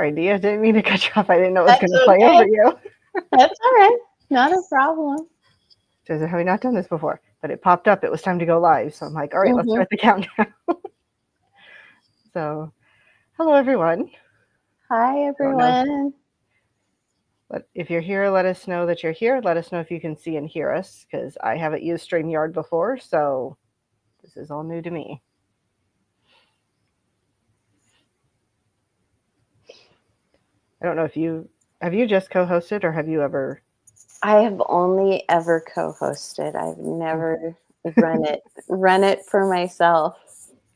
Sorry, Deea. Didn't mean to cut you off. I didn't know it was That's going to play okay. over you. That's all right. Not a problem. Says, have we not done this before? But it popped up. It was time to go live. So I'm like, all right, let's Mm-hmm. start the countdown. So, hello, everyone. Hi, everyone. But if you're here, let us know that you're here. Let us know if you can see and hear us, because I haven't used StreamYard before, so this is all new to me. I don't know if have you just co-hosted, or have you ever? I have only ever co-hosted. I've never run it for myself.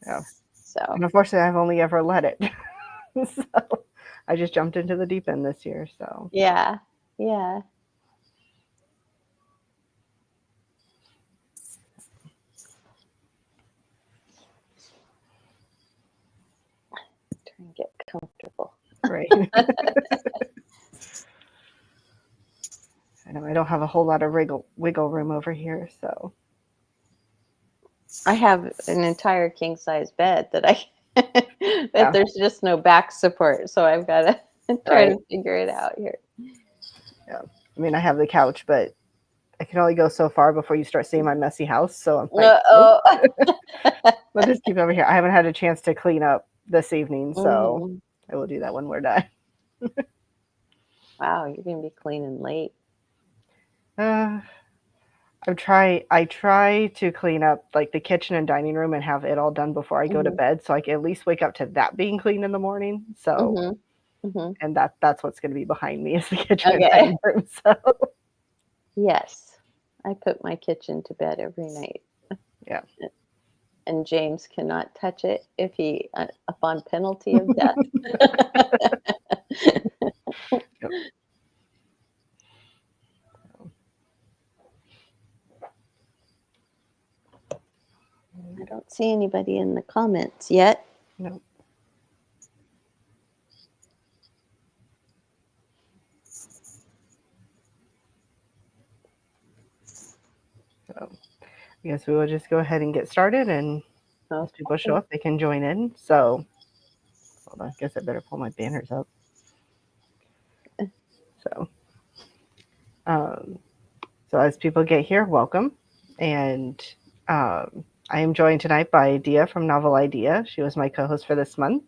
Yeah. So, And unfortunately, I've only ever led it. So I just jumped into the deep end this year. So yeah. Try and get comfortable. Right. I know I don't have a whole lot of wiggle room over here, so I have an entire king size bed that there's just no back support, so I've got to try to figure it out here. Yeah, I mean, I have the couch, but I can only go so far before you start seeing my messy house. So I'm like, let's just keep over here. I haven't had a chance to clean up this evening, so I will do that when we're done. Wow, you're gonna be cleaning late. I try to clean up like the kitchen and dining room and have it all done before I go to bed, so I can at least wake up to that being clean in the morning. So, and that's what's going to be behind me is the kitchen and dining room. So, yes, I put my kitchen to bed every night. Yeah, and James cannot touch it if he upon penalty of death. Yep. I don't see anybody in the comments yet. No. So, I guess we will just go ahead and get started, and as people show up, they can join in. So, hold on, I guess I better pull my banners up. So as people get here, welcome. And I am joined tonight by Deea from Novel Idea. She was my co-host for this month.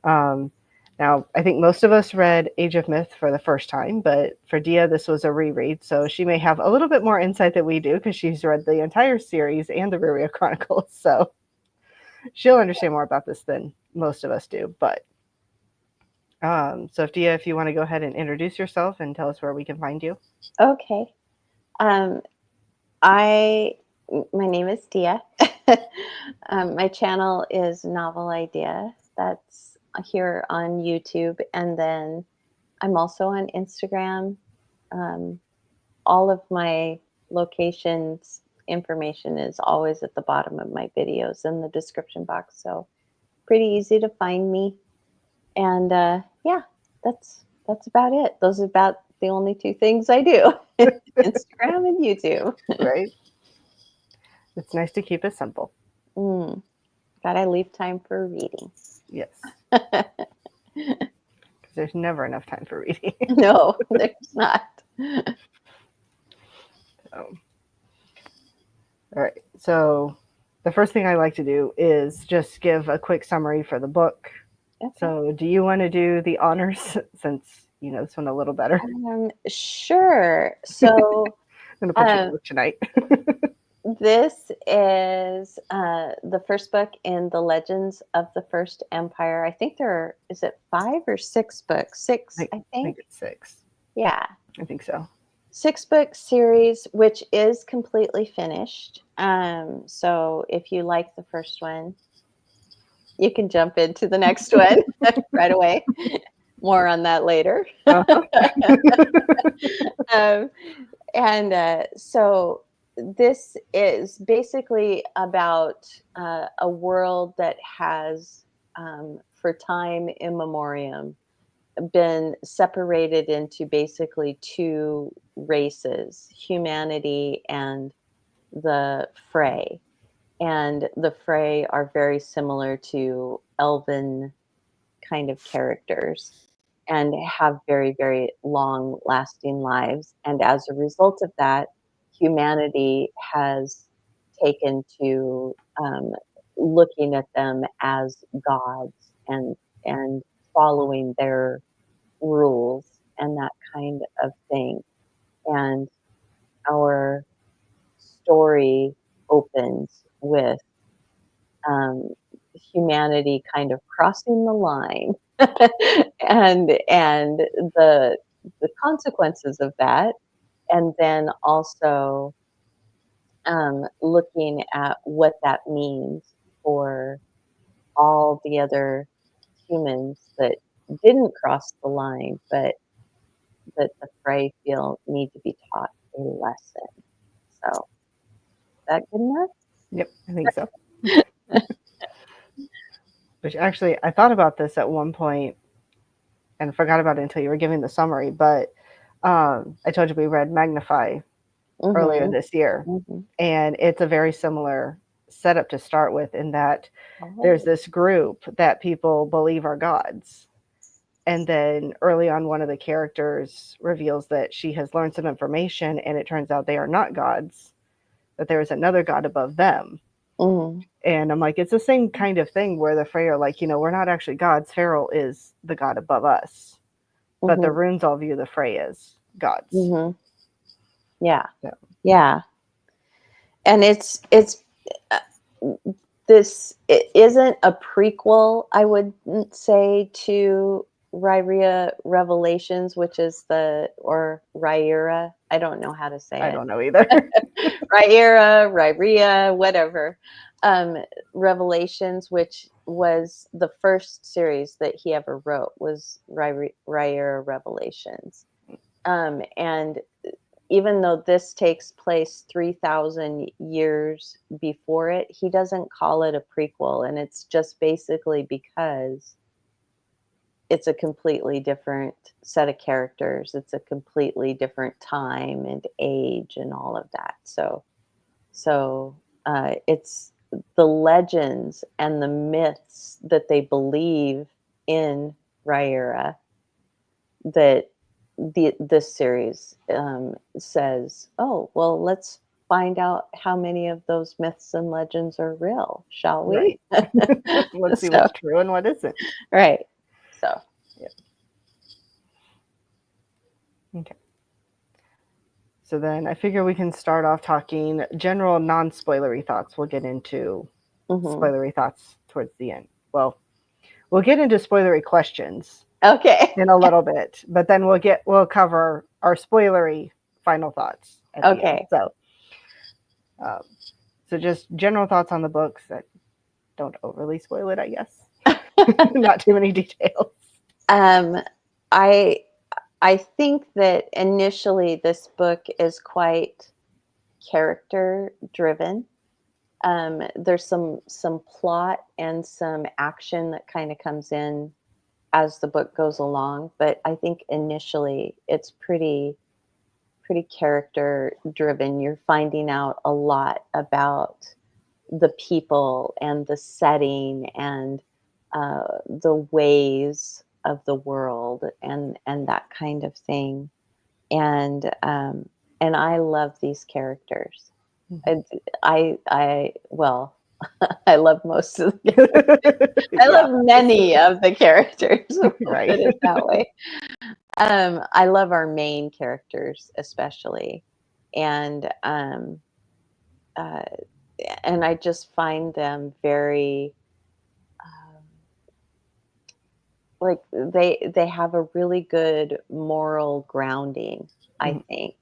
Now, I think most of us read Age of Myth for the first time, but for Deea, this was a reread. So she may have a little bit more insight than we do because she's read the entire series and the Ruria Chronicles. So she'll understand more about this than most of us do. But so Deea, if you want to go ahead and introduce yourself and tell us where we can find you. Okay. My name is Deea. My channel is Novel Idea. That's here on YouTube. And then I'm also on Instagram. All of my locations information is always at the bottom of my videos in the description box. So pretty easy to find me. And yeah, that's about it. Those are about the only two things I do. Instagram and YouTube. Right. It's nice to keep it simple. Gotta leave time for reading. Yes. Because there's never enough time for reading. No, there's not. All right. So the first thing I like to do is just give a quick summary for the book. Okay. So do you want to do the honors since you know this one a little better? Sure. So I'm going to put you to work tonight. This is the first book in the Legends of the First Empire. I think is it 5 or 6 books? 6, I think. I think it's 6. Yeah. I think so. 6-book series, which is completely finished. So if you like the first one, you can jump into the next one right away. More on that later. So this is basically about a world that has, for time immemorial, been separated into basically 2 races, humanity and the Frey. And the Frey are very similar to elven kind of characters and have very, very long lasting lives. And as a result of that, humanity has taken to looking at them as gods and following their rules and that kind of thing. And our story opens with um, humanity kind of crossing the line and the consequences of that, and then also looking at what that means for all the other humans that didn't cross the line, but that the Frey feel need to be taught a lesson. So, is that good enough? Yep, I think so. Which actually, I thought about this at one point and forgot about it until you were giving the summary. But I told you we read Magnify earlier Mm-hmm. this year, Mm-hmm. and it's a very similar setup to start with in that there's Oh. this group that people believe are gods. And then early on, one of the characters reveals that she has learned some information, and it turns out they are not gods, that there is another god above them. Mm-hmm. And I'm like, it's the same kind of thing where the Frey are like, we're not actually gods. Pharaoh is the god above us. But the Mm-hmm. runes all view the Frey as gods. Mm-hmm. Yeah. So. Yeah. And it's uh, this it isn't a prequel, I wouldn't say, to Rhyria Revelations, which is or Rhyra. I don't know how to say I it. don't know either. Rhyria, whatever. Revelations, which was the first series that he ever wrote, was Rhyra Revelations. And even though this takes place 3,000 years before it, he doesn't call it a prequel. And it's just basically because it's a completely different set of characters. It's a completely different time and age and all of that. So it's the legends and the myths that they believe in Rhaenyra that this series says, oh, well, let's find out how many of those myths and legends are real, shall we? Right. Let's see So, what's true and what isn't. right. So, yeah. Okay. So then I figure we can start off talking general non-spoilery thoughts. We'll get into spoilery thoughts towards the end. Well, we'll get into spoilery questions. Okay. In a little bit, but then we'll cover our spoilery final thoughts at the end. So just general thoughts on the books that don't overly spoil it, I guess. Not too many details. I think that initially this book is quite character driven. There's some plot and some action that kind of comes in as the book goes along, but I think initially it's pretty character driven. You're finding out a lot about the people and the setting and the ways of the world and that kind of thing. And I love these characters. Mm-hmm. Well, I love most of the characters. I love many of the characters. Right. Put it that way. I love our main characters especially, and I just find them very like they have a really good moral grounding, I think.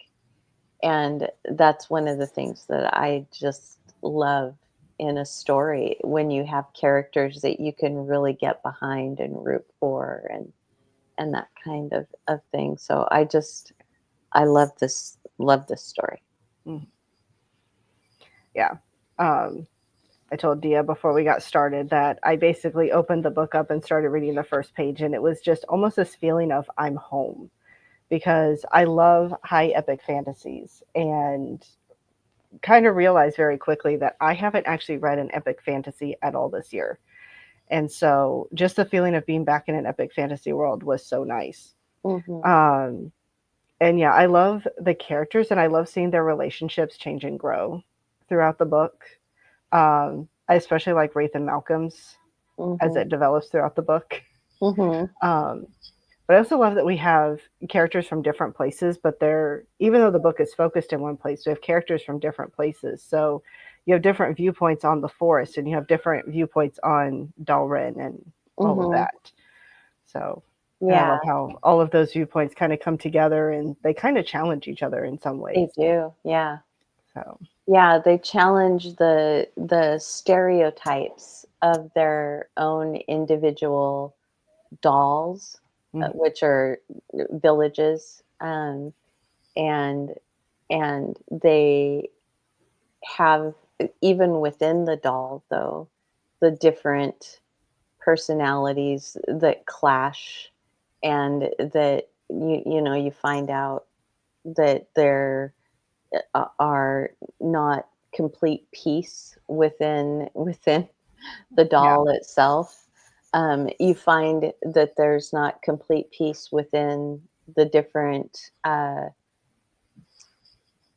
And that's one of the things that I just love in a story, when you have characters that you can really get behind and root for and that kind of thing. So I love this story. Yeah. I told Deea before we got started that I basically opened the book up and started reading the first page, and it was just almost this feeling of I'm home, because I love high epic fantasies, and kind of realized very quickly that I haven't actually read an epic fantasy at all this year. And so just the feeling of being back in an epic fantasy world was so nice. Mm-hmm. And yeah, I love the characters and I love seeing their relationships change and grow throughout the book. I especially like Wraith and Malcolm's as Mm-hmm. it develops throughout the book. Mm-hmm. Um, but I also love that we have characters from different places, but they're, even though the book is focused in one place, we have characters from different places. So you have different viewpoints on the forest and you have different viewpoints on Dalrin and all of Mm-hmm. that. So, and I Yeah, love how all of those viewpoints kind of come together and they kind of challenge each other in some they ways. do. Yeah. So, Yeah, they challenge the stereotypes of their own individual dolls, mhm. which are villages, and and they have, even within the doll, though, the different personalities that clash, and that you find out that there are not complete peace within the Yeah, doll itself. You find that there's not complete peace within the different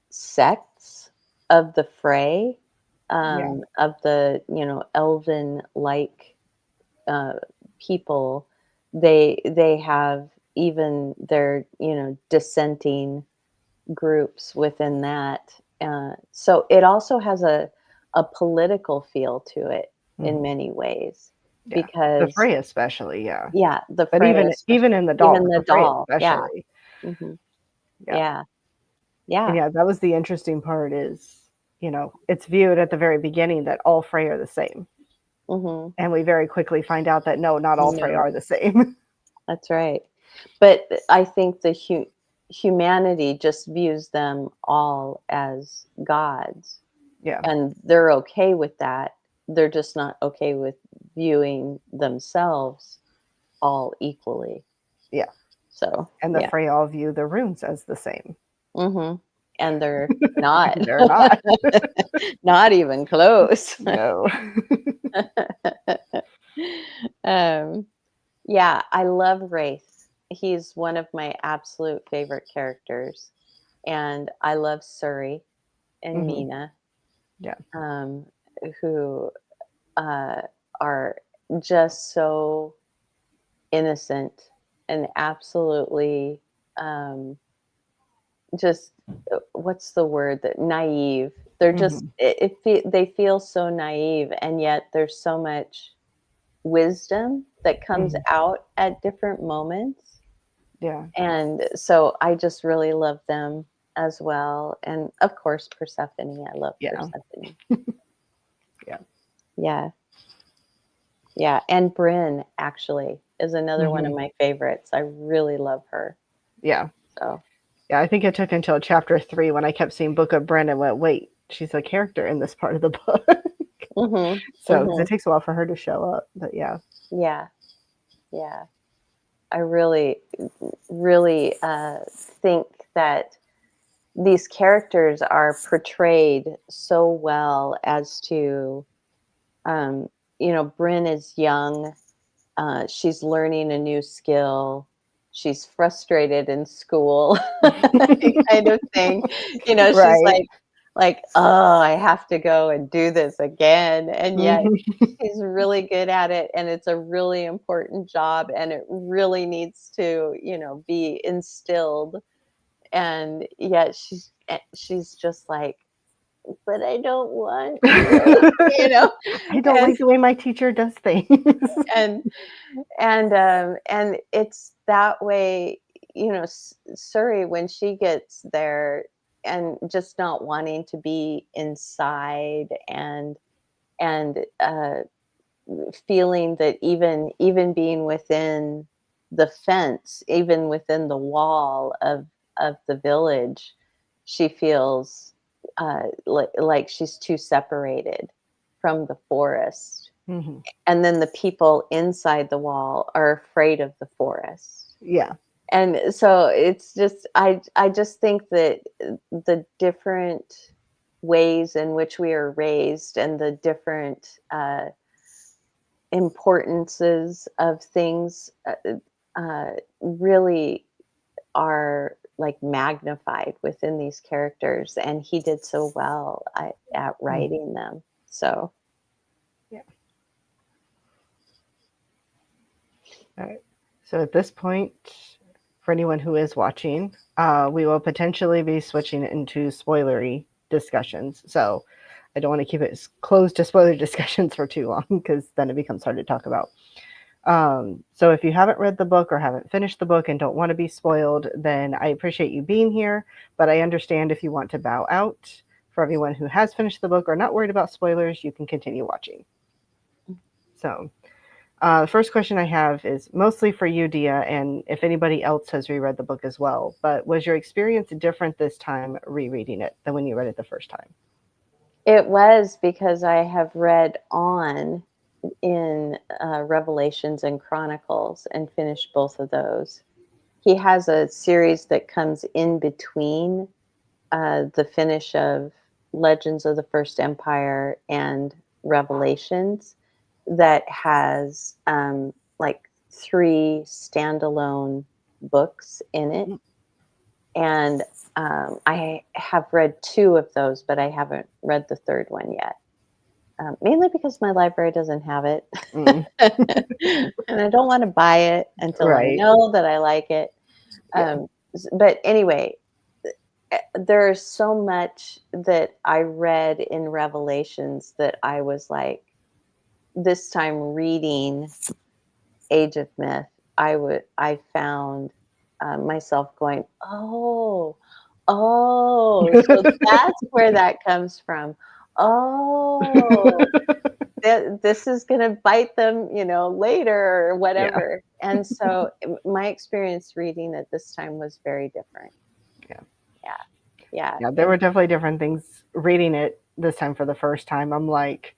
sects of the fray, yeah, of the elven like people. They have even their dissenting groups within that. So it also has a political feel to it in mhm, many ways, yeah. The because Frey especially, yeah. yeah, the But Freya, even in the doll, even but the the Frey doll, yeah, especially, hmm yeah. yeah, And yeah, yeah, that was the interesting part is, it's viewed at the very beginning that all Frey are the same. hmm And we very quickly find out that no, not all Frey no, are the same. that's right. But I think the humanity just views them all as gods, Yeah, and they're okay with that. They're just not okay with viewing themselves all equally. yeah. So, And the yeah. Frey all view the runes as the same. Mhm. And they're not. They're not. Not even close. No. Um, yeah, I love Wraith. He's one of my absolute favorite characters, and I love Suri and Hmm. Mina, Yeah. um, who, uh, are just so innocent and absolutely, um just what's the word, that naive. They're just Hmm. they feel so naive, and yet there's so much wisdom that comes Hmm. out at different moments. Yeah. And so I just really love them as well. And of course, Persephone. I love Yeah. Persephone. Yeah. Yeah. Yeah. And Bryn actually is another one of Hmm. my favorites. I really love her. Yeah. So, Yeah. I think it took until chapter 3 when I kept seeing Book of Bren and went, wait, she's a character in this part of the book. hmm So, because hmm it takes a while for her to show up. But yeah. yeah. Yeah. I really, really think that these characters are portrayed so well as to, um, Bryn is young, she's learning a new skill, she's frustrated in school, kind of thing. She's Right. oh, I have to go and do this again, and yet Hmm. she's really good at it, and it's a really important job, and it really needs to, be instilled, and yet she's just like, "But I don't want to," you know? I don't And like the way my teacher does things. and and it's that way, Suri, when she gets there and just not wanting to be inside, and feeling that even being within the fence, even within the wall of the village, she feels like she's too separated from the forest, Hmm. and then the people inside the wall are afraid of the forest. Yeah. And so it's just, I just think that the different ways in which we are raised, and the different importances of things really are like magnified within these characters, and he did so well at writing them. So Yeah. All right. So at this point, for anyone who is watching, we will potentially be switching into spoilery discussions. So I don't want to keep it closed to spoiler discussions for too long, because then it becomes hard to talk about. So if you haven't read the book or haven't finished the book and don't want to be spoiled, then I appreciate you being here, but I understand if you want to bow out. For everyone who has finished the book or not worried about spoilers, you can continue watching. So the first question I have is mostly for you, Deea, and if anybody else has reread the book as well, but was your experience different this time rereading it than when you read it the first time? it was, because I have read on in Revelations and Chronicles and finished both of those. He has a series that comes in between the finish of Legends of the First Empire and Revelations that has like 3 standalone books in it. And I have read 2 of those, but I haven't read the 3rd one yet. Mainly because my library doesn't have it. Mm. And I don't want to buy it until I Right. know that I like it. Yeah. But anyway, there's so much that I read in Revelations that I was like, this time reading Age of Myth, I found myself going, oh, so that's where that comes from. Oh, this is going to bite them, later or Yeah. whatever. And so my experience reading it this time was very different. Yeah. Yeah. Yeah. Yeah, there were definitely different things reading it this time for the first time. I'm like,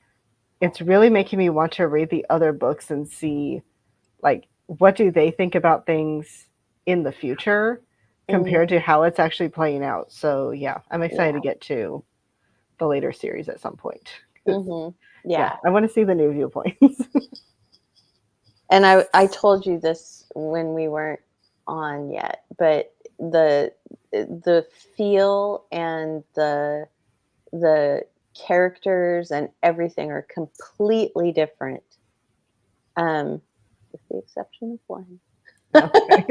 it's really making me want to read the other books and see, like, what do they think about things in the future compared to how it's actually playing out. So yeah, I'm excited to get to the later series at some point. Yeah, Yeah. I want to see the new viewpoints. And I told you this when we weren't on yet, but the feel and the characters and everything are completely different, with the exception of one. Okay.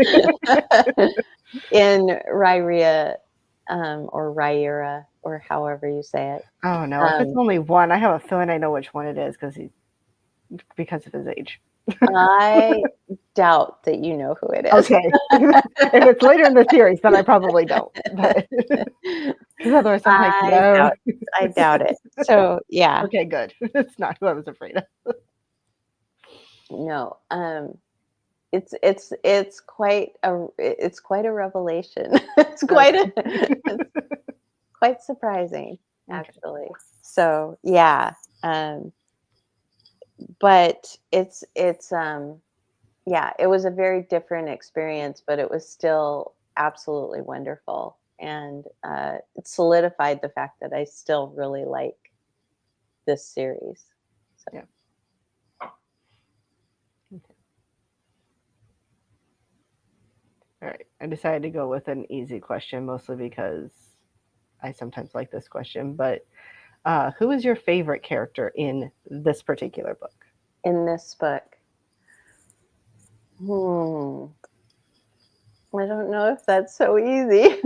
In Rhaenyra, or Rhaenyra, or however you say it. Oh no, if it's only one, I have a feeling I know which one it is because of his age. I doubt that you know who it is. Okay. If it's later in the series, then I probably don't. But because otherwise I'm like, no. I doubt it. So yeah. Okay, good. It's not who I was afraid of. No. It's quite a revelation. It's quite surprising, actually. So yeah. But yeah, it was a very different experience, but it was still absolutely wonderful. And it solidified the fact that I still really like this series. So. Yeah. Okay. All right. I decided to go with an easy question, mostly because I sometimes like this question. But who is your favorite character in this particular book? In this book? I don't know if that's so easy.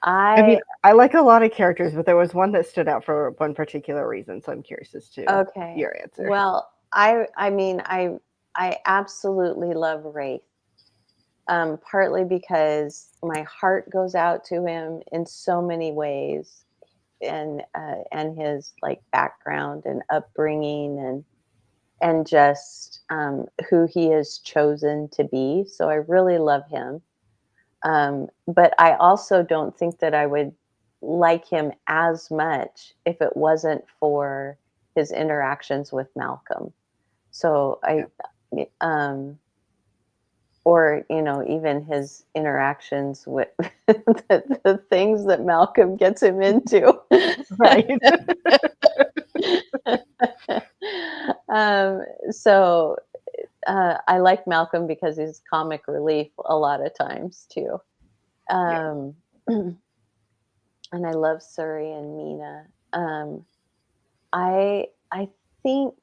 I mean, I like a lot of characters, but there was one that stood out for one particular reason. So I'm curious as to your answer. Well, I mean, I absolutely love Wraith. Partly because my heart goes out to him in so many ways, and his like background and upbringing and just who he has chosen to be. So I really love him. But I also don't think that I would like him as much if it wasn't for his interactions with Malcolm. So or even his interactions with the things that Malcolm gets him into. Right. So I like Malcolm because he's comic relief a lot of times too. Yeah. Um, and I love Suri and Mina. I think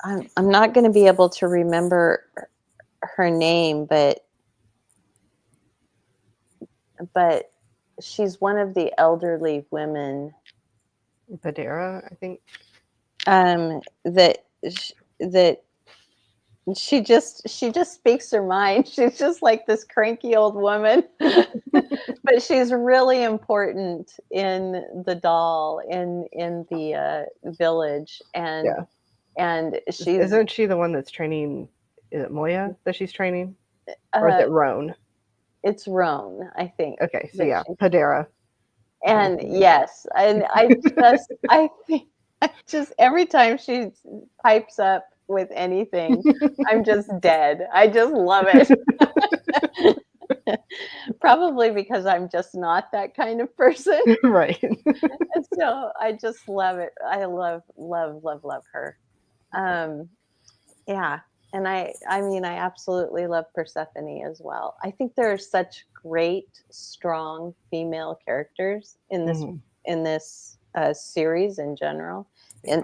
I'm not going to be able to remember her name, but she's one of the elderly women Badera, I think. that she just speaks her mind. She's just like this cranky old woman. But she's really important in the doll in the village, Yeah. and she's Isn't she the one that's training? Is it Moya that she's training? Or is uh it Roan? it's Roan, I think. Okay, so That yeah, she, Padera. and yes, and I think I just every time she pipes up with anything, I'm just dead. I just love it. Probably because I'm just not that kind of person. Right. And so I just love it. I love her. Um, yeah. And I mean, I absolutely love Persephone as well. I think there are such great, strong female characters Hmm. in this series in general. Yeah.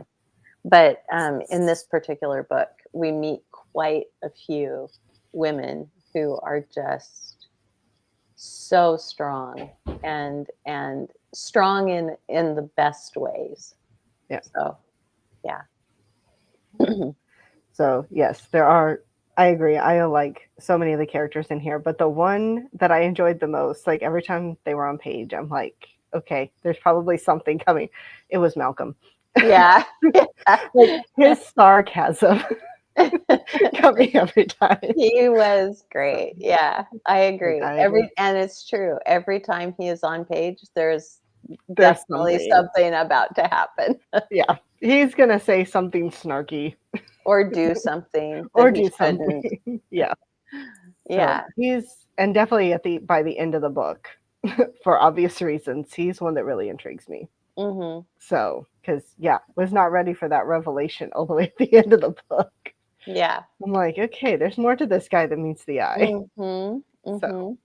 But in this particular book, we meet quite a few women who are just so strong and strong in the best ways. Yeah. So yeah. So yes, there are. I agree. I like so many of the characters in here, but the one that I enjoyed the most, like every time they were on page, I'm like, okay, there's probably something coming. It was Malcolm. Yeah. Like his sarcasm got me every time. He was great. Yeah, I Like agree. And it's true. Every time he is on page, there's there's definitely something. something about to happen. Yeah, he's gonna say something snarky Or do something that or he do shouldn't. something. Yeah. So Yeah. he's and definitely at the by the end of the book, for obvious reasons, he's one that really intrigues me. Mhm. So, because yeah, was not ready for that revelation all the way at the end of the book. Yeah. I'm like, okay, there's more to this guy than meets the eye. Mhm. So, Mhm.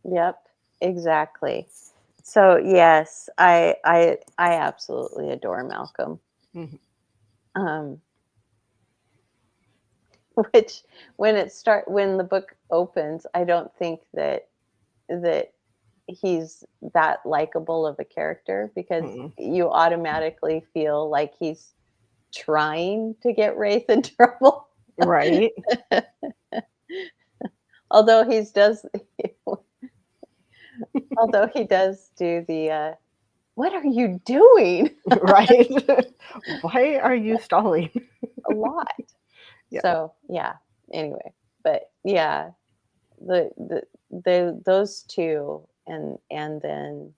Yep. Exactly. So yes, I absolutely adore Malcolm. mhm. Um, which when the book opens, I don't think that he's that likable of a character because Mm-mm. you automatically feel like he's trying to get Wraith in trouble. Right, Although although he does do the what are you doing right. Why are you stalling? a lot. Yeah. So yeah. Anyway, but yeah, those two and then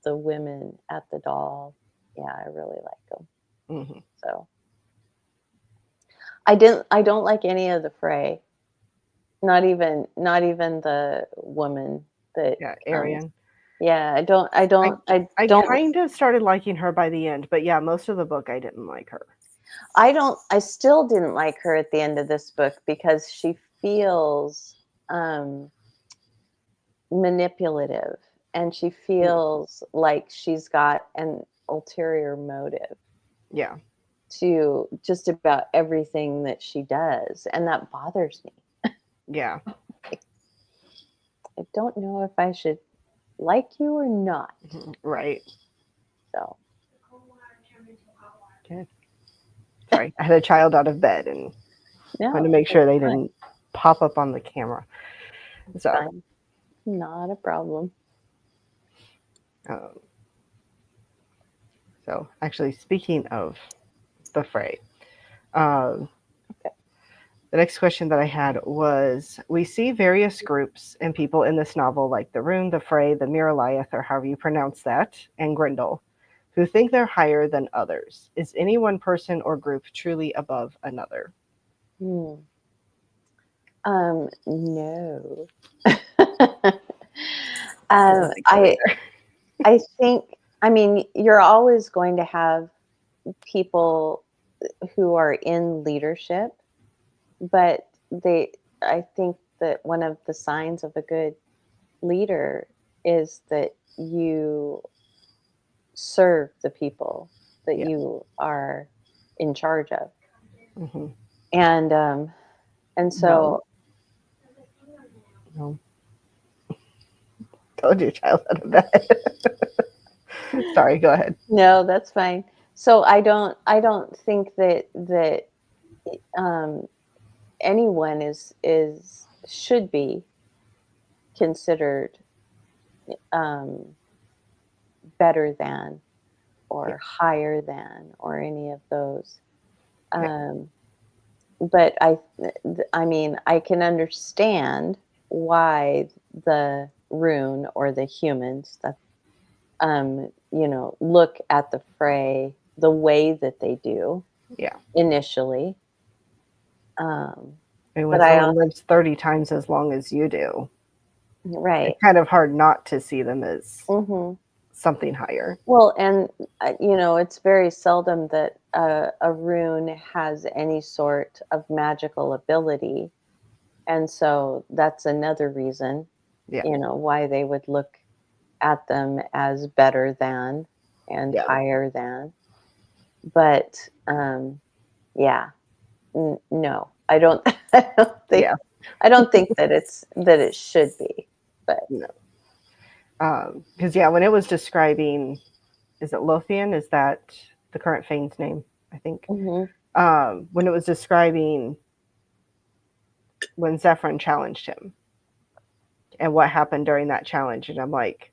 the women at the doll. Yeah, I really like them. Hmm. So I don't like any of the fray. Not even the woman that Yeah, comes. Arian. Yeah, I I don't kind of started liking her by the end, but yeah, most of the book I didn't like her. I still didn't like her at the end of this book because she feels um manipulative and she Mm. feels like she's got an ulterior motive Yeah, to just about everything that she does, and that bothers me. yeah, I don't know if I should like you or not. mhm, right. So, Okay. Sorry, I had a child out of bed and wanted no, to make it's sure they fine. didn't pop up on the camera. It's So, fine. Not a problem. um, so actually, speaking of the fray, um, Okay. the next question that I had was: we see various groups and people in this novel, like the Rune, the Fray, the Miraliath, or however you pronounce that, and Grendel, who think they're higher than others. Is any one person or group truly above another? Hmm. No. I don't think so either. I think, I mean, you're always going to have people who are in leadership, but I think that one of the signs of a good leader is that you serve the people that Yeah. you are in charge of. Hmm. And um and No, so no. Told you, child out of bed. Sorry, go ahead. no, that's fine. So I don't think that um anyone is should be considered um better than Yeah, or higher than or any of those. yeah, Um but I mean, I can understand why the rune or the humans, look at the fray the way that they do yeah. initially. Um, And when but I someone also, lives 30 times as long as you do, right. it's kind of hard not to see them as Hmm. something higher. Well, and it's very seldom that a rune has any sort of magical ability, and so that's another reason, Yeah, why they would look at them as better than and yeah, higher than. But yeah, no, I don't. yeah. I don't think that it should be. But No. Because, yeah, when it was describing, is it Lothian? Is that the current Fane's name? I think. mhm, When it was describing when Zephyrin challenged him and what happened during that challenge. And I'm like,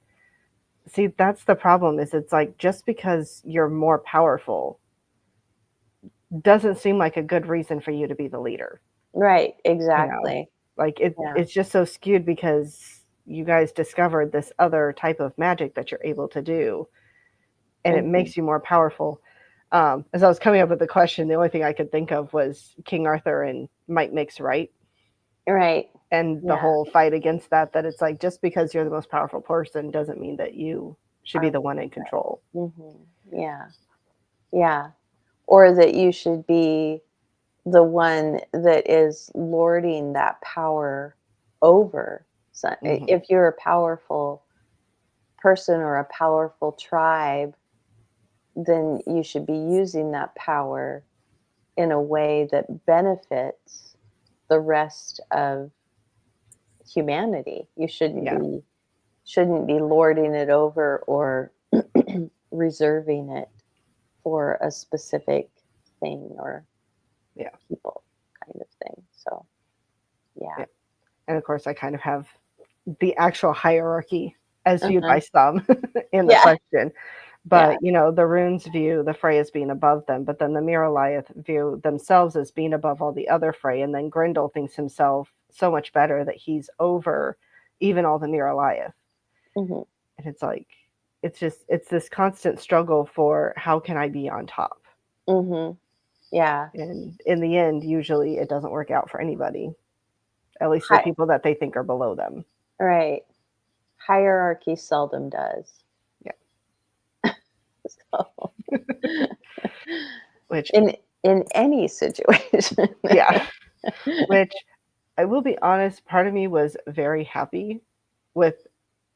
see, that's the problem is it's like just because you're more powerful doesn't seem like a good reason for you to be the leader. right, You know, exactly. like Yeah. it's just so skewed because you guys discovered this other type of magic that you're able to do and it Hmm. makes you more powerful. As I was coming up with the question, the only thing I could think of was King Arthur and might makes right, Right. and the Yeah. whole fight against that. That it's like just because you're the most powerful person doesn't mean that you should be Are the one in control. Yeah. Yeah. Or that you should be the one that is lording that power over. So Hmm. if you're a powerful person or a powerful tribe, then you should be using that power in a way that benefits the rest of humanity. You Yeah, shouldn't be lording it over or reserving it for a specific thing or yeah, people kind of thing. So, yeah. yeah. And of course, I kind of have the actual hierarchy as viewed Uh-huh. by some in the Yeah. question. Yeah. But, the runes view the Frey as being above them, but then the Miraliath view themselves as being above all the other Frey. And then Grendel thinks himself so much better that he's over even all the Miraliath. Hmm. And it's like, it's this constant struggle for how can I be on top? Hmm. Yeah. And in the end, usually it doesn't work out for anybody, at least the Hi- people that they think are below them. right. Hierarchy seldom does. Yeah. So, Which, in any situation. yeah, which I will be honest, part of me was very happy with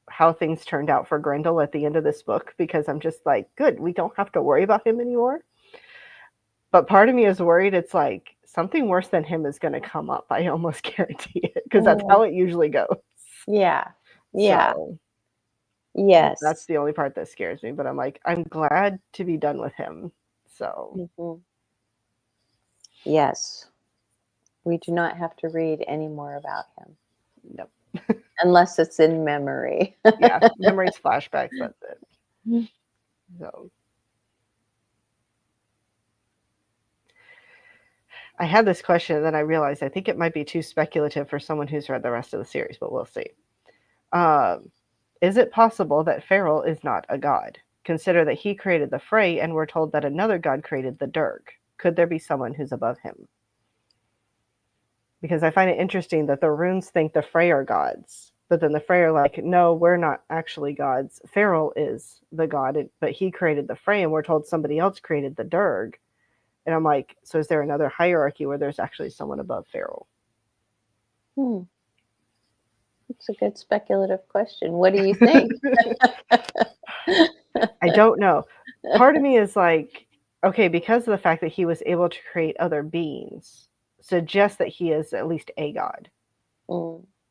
how things turned out for Grendel at the end of this book because I'm just like, good, we don't have to worry about him anymore. But part of me is worried it's like something worse than him is going to come up. I almost guarantee it because that's Mm, how it usually goes. yeah. Yeah. So that's Yes. the only part that scares me. But I'm like, I'm glad to be done with him. So, Hmm. Yes. We do not have to read any more about him no. unless it's in memory. Yeah, memories, flashbacks, that's it. So, I had this question and then I realized I think it might be too speculative for someone who's read the rest of the series, but we'll see. Um, is it possible that Farrell is not a god? Consider that he created the Frey, and we're told that another god created the Dirk. Could there be someone who's above him? Because I find it interesting that the runes think the Frey are gods, But then the Frey are like, no, we're not actually gods. Farrell is the god, but he created the Frey, and we're told somebody else created the Durg. And I'm like, so is there another hierarchy where there's actually someone above Farrell? It's a good speculative question. What do you think? I don't know. Part of me is like, okay, because of the fact that he was able to create other beings, suggests that he is at least a god.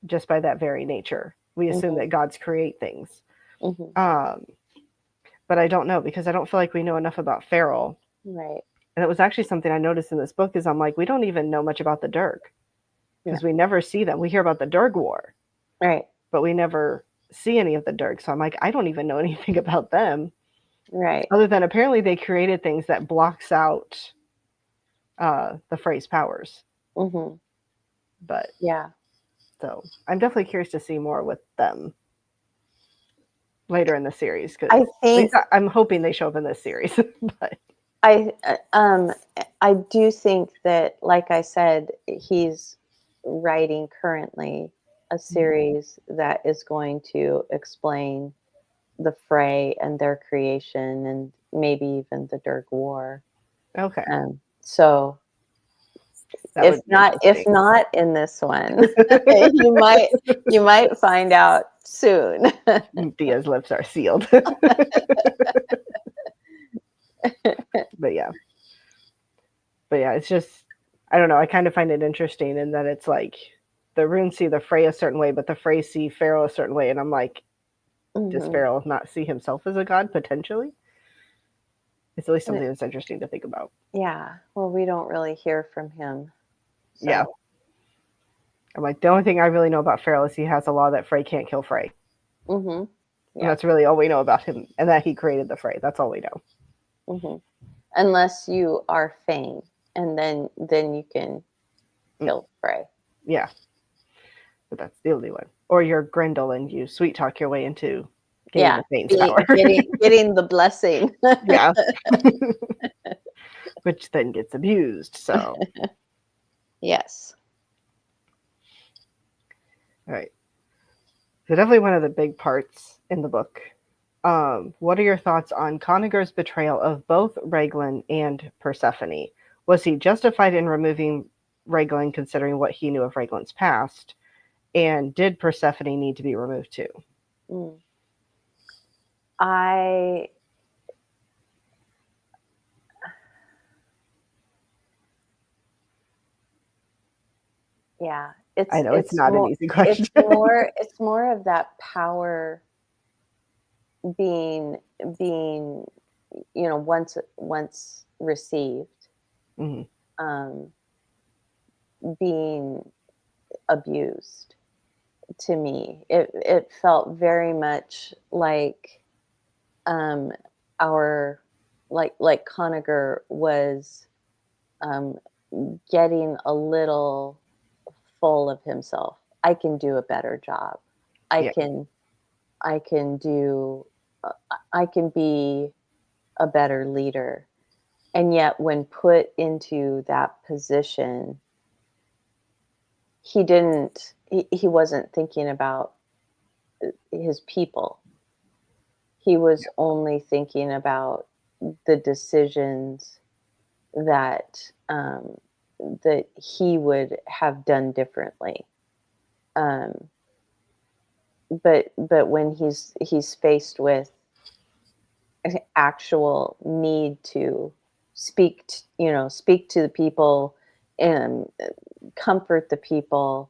Just by that very nature. We assume that gods create things. But I don't know, because I don't feel like we know enough about Farrell. Right. And it was actually something I noticed in this book is I'm like, we don't even know much about the Durg. Because we never see them. We hear about the Durg War. Right. But we never see any of the Durg. So I'm like, I don't even know anything about them. Right. Other than apparently they created things that blocks out the Frey's powers. But yeah. So I'm definitely curious to see more with them later in the series, because I think I'm hoping they show up in this series. But I do think that, like I said, he's writing currently a series that is going to explain the Frey and their creation, and maybe even the Durg War. okay, so that if not in this one, you might find out soon. Deea's lips are sealed. But yeah, it's just, I don't know. I kind of find it interesting in that it's like the runes see the Frey a certain way, but the Frey see Farrell a certain way, and I'm like, does Farrell not see himself as a god potentially? It's at least something that's interesting to think about. Yeah. Well, we don't really hear from him. So. Yeah. I'm like, the only thing I really know about Farrell is he has a law that Frey can't kill Frey. Yeah. And that's really all we know about him, and that he created the Frey. That's all we know. Unless you are Fane, and then you can kill Frey. Yeah. But that's the only one. Or you're Grendel and you sweet talk your way into getting the Fane's power. getting the blessing. Yeah. Which then gets abused, so. Yes. All right. So definitely one of the big parts in the book. What are your thoughts on Conagher's betrayal of both Reglan and Persephone? Was he justified in removing Reglan considering what he knew of Reglan's past? And did Persephone need to be removed too? Yeah, I know it's not an easy question. It's more of that power being once received, being abused. To me, it felt very much like like Conagher was getting a little full of himself. I can do a better job. I can be a better leader. And yet when put into that position, he wasn't thinking about his people. He was only thinking about the decisions that that he would have done differently. But when he's faced with actual need to speak to the people and comfort the people,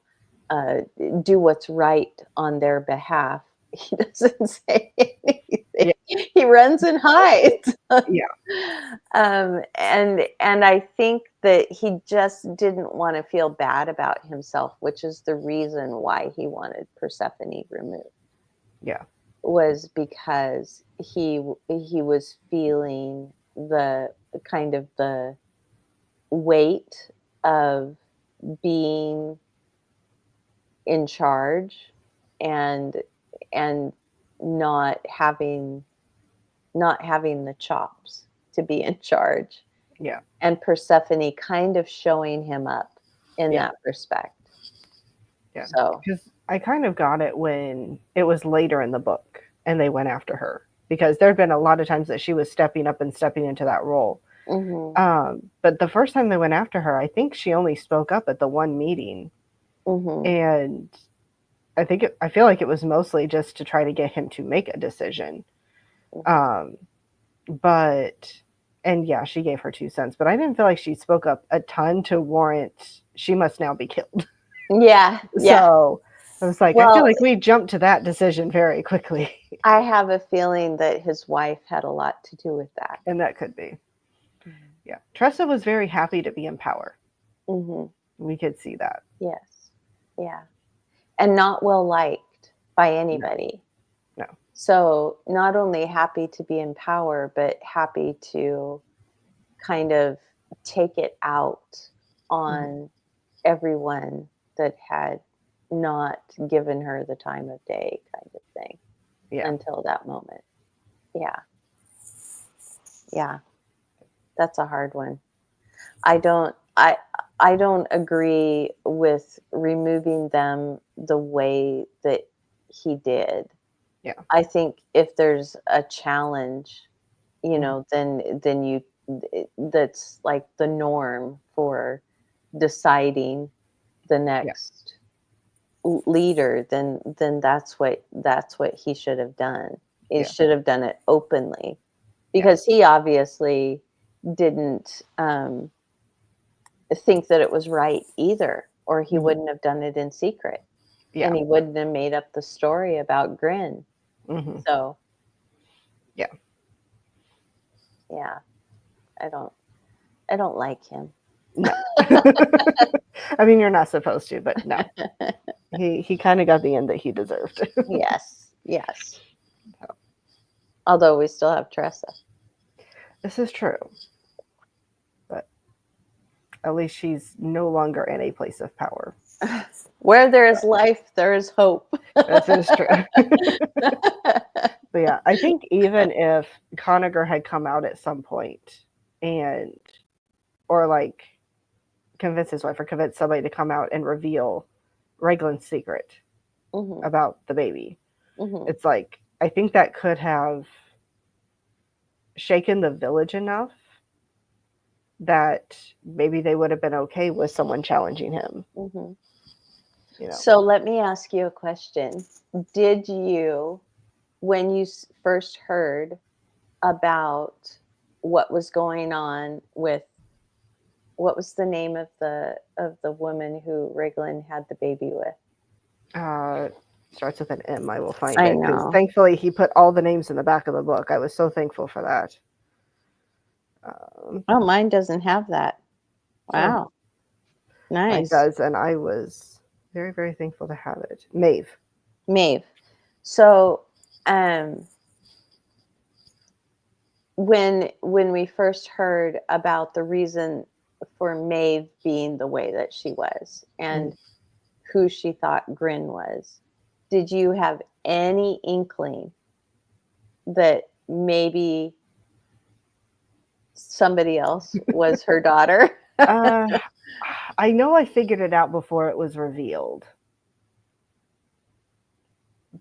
do what's right on their behalf, he doesn't say anything. He runs and hides. And I think that he just didn't want to feel bad about himself, which is the reason why he wanted Persephone removed. Was because he was feeling the kind of the weight of being in charge and not having the chops to be in charge. And Persephone kind of showing him up in that respect. So, because I kind of got it when it was later in the book and they went after her, because there'd been a lot of times that she was stepping up and stepping into that role. Mm-hmm. But the first time they went after her, I think she only spoke up at the one meeting, Mm-hmm. and I feel like it was mostly just to try to get him to make a decision. Mm-hmm. Um, but and yeah, she gave her 2 cents, but I didn't feel like she spoke up a ton to warrant she must now be killed. Yeah. Yeah. So I was like, I feel Well, like we jumped to that decision very quickly. I have a feeling that his wife had a lot to do with that. And that could be. Yeah. Tressa was very happy to be in power. Mm-hmm. We could see that. Yes. Yeah. And not well liked by anybody. No. So not only happy to be in power, but happy to kind of take it out on everyone that had not given her the time of day, kind of thing, Yeah. until that moment. Yeah. Yeah. That's a hard one. I don't agree with removing them the way that he did. Yeah. I think if there's a challenge, you Mhm. know, then you that's like the norm for deciding the next leader, then that's what he should have done. He Yeah. should have done it openly, Yeah. because he obviously didn't think that it was right either, or he Mhm. wouldn't have done it in secret, and Yeah. he wouldn't have made up the story about Grin. Mhm. So Yeah. yeah, I don't like him. No. I mean, you're not supposed to, but no. He kind of got the end that he deserved. Yes, yes. Although we still have Tressa. This is true. But at least she's no longer in a place of power. Where there is life, there is hope. This is true. But yeah, I think even if Conager had come out at some point and, or like convince his wife or convince somebody to come out and reveal Reglin's secret Mm-hmm. about the baby, Mm-hmm. it's like, I think that could have shaken the village enough that maybe they would have been okay with someone challenging him. Mm-hmm. You know. So let me ask you a question. Did you, when you first heard about what was going on with, what was the name of the woman who Reglin had the baby with? Starts with an M. I will find I it, because know. thankfully he put all the names in the back of the book. I was so thankful for that. Oh, mine doesn't have that. Wow. Mine Nice. does, and I was very, very thankful to have it. Maeve. Maeve. So, when we first heard about the reason for Maeve being the way that she was, and who she thought Grin was, did you have any inkling that maybe somebody else was her daughter? I know I figured it out before it was revealed,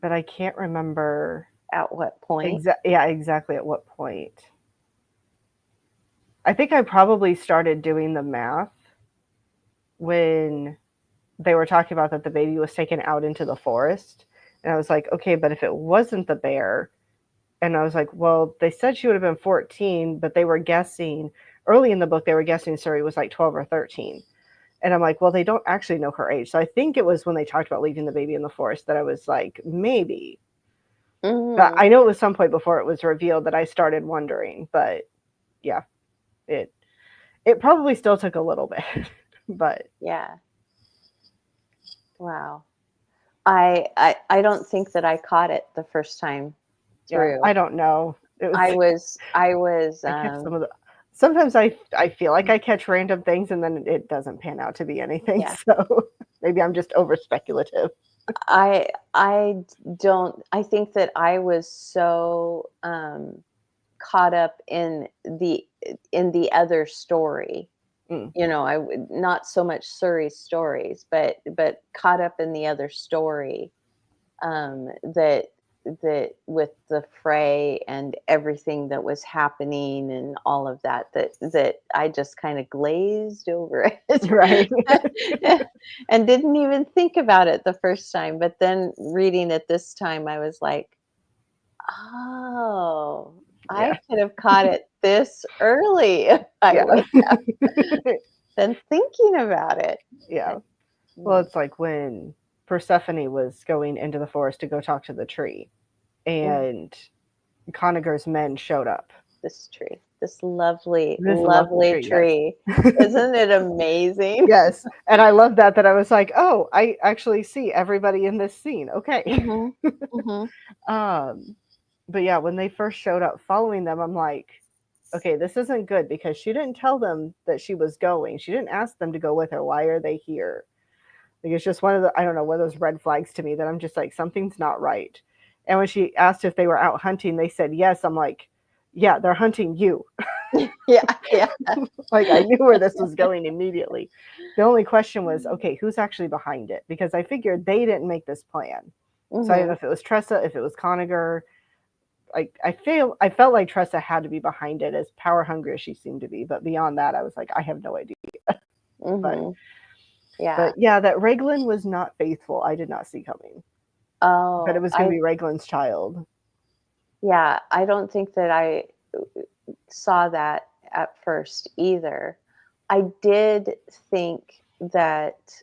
but I can't remember At what point? exactly at what point. I think I probably started doing the math when they were talking about that the baby was taken out into the forest. And I was like, okay, but if it wasn't the bear, and I was like, well, they said she would have been 14, but they were guessing early in the book, they were guessing Suri was like 12 or 13. And I'm like, well, they don't actually know her age. So I think it was when they talked about leaving the baby in the forest that I was like, maybe. But I know it was some point before it was revealed that I started wondering. But yeah, it probably still took a little bit. But yeah. Wow. I don't think that I caught it the first time through. yeah, I don't know. I was I kept some of the. Sometimes I feel like I catch random things and then it doesn't pan out to be anything. Yeah. So maybe I'm just over speculative. I don't, I think that I was so caught up in the other story Mm. You know, I would not so much Suri's stories, but caught up in the other story, that with the fray and everything that was happening and all of that, that I just kind of glazed over Right. it and didn't even think about it the first time. But then reading it this time, I was like, oh, I Yeah. could have caught it this early if I Yeah. would have been thinking about it. Yeah. But, Well, mm, it's like when Persephone was going into the forest to go talk to the tree, mm. and Conager's men showed up. This tree, this lovely, This lovely lovely tree, yes. tree. Isn't it amazing? Yes, and I love that I was like, "Oh, I actually see everybody in this scene, okay." Mhm, mhm, Um, but yeah, when they first showed up following them, I'm like, "Okay, this isn't good," because she didn't tell them that she was going. She didn't ask them to go with her. Why are they here? Like, it's just one of the I don't know, one of those red flags to me that I'm just like, something's not right. And when she asked if they were out hunting, they said yes. I'm like, "Yeah, they're hunting you." yeah, yeah. Like, I knew where this was going immediately. The only question was, okay, who's actually behind it? Because I figured they didn't make this plan. So I don't know Mhm, if it was Tressa, if it was Conager. I felt like Tressa had to be behind it, as power hungry as she seemed to be. But beyond that, I was like, I have no idea. But mhm, yeah. but yeah, that Raglan was not faithful. I did not see coming. But it Oh, was going to be Raglan's child. yeah, I don't think that I saw that at first either. I did think that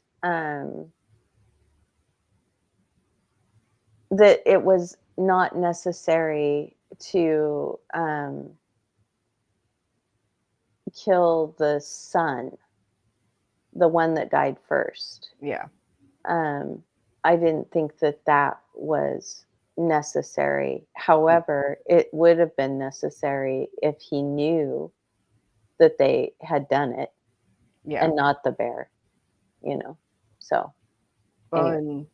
it was not necessary to, kill the son, the one that died first. Yeah, Um, I didn't think that that was necessary. However, it would have been necessary if he knew that they had done it yeah. and not the bear, you know? So, Well, anyway, and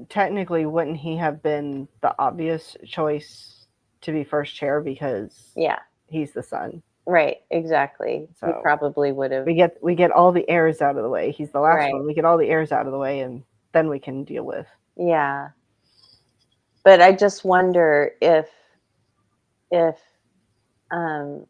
technically, wouldn't he have been the obvious choice to be first chair because yeah, he's the son? right, exactly. He So probably would have, we get all the heirs out of the way. He's the last right, one. We get all the heirs out of the way, and then we can deal with. yeah. But I just wonder if, um,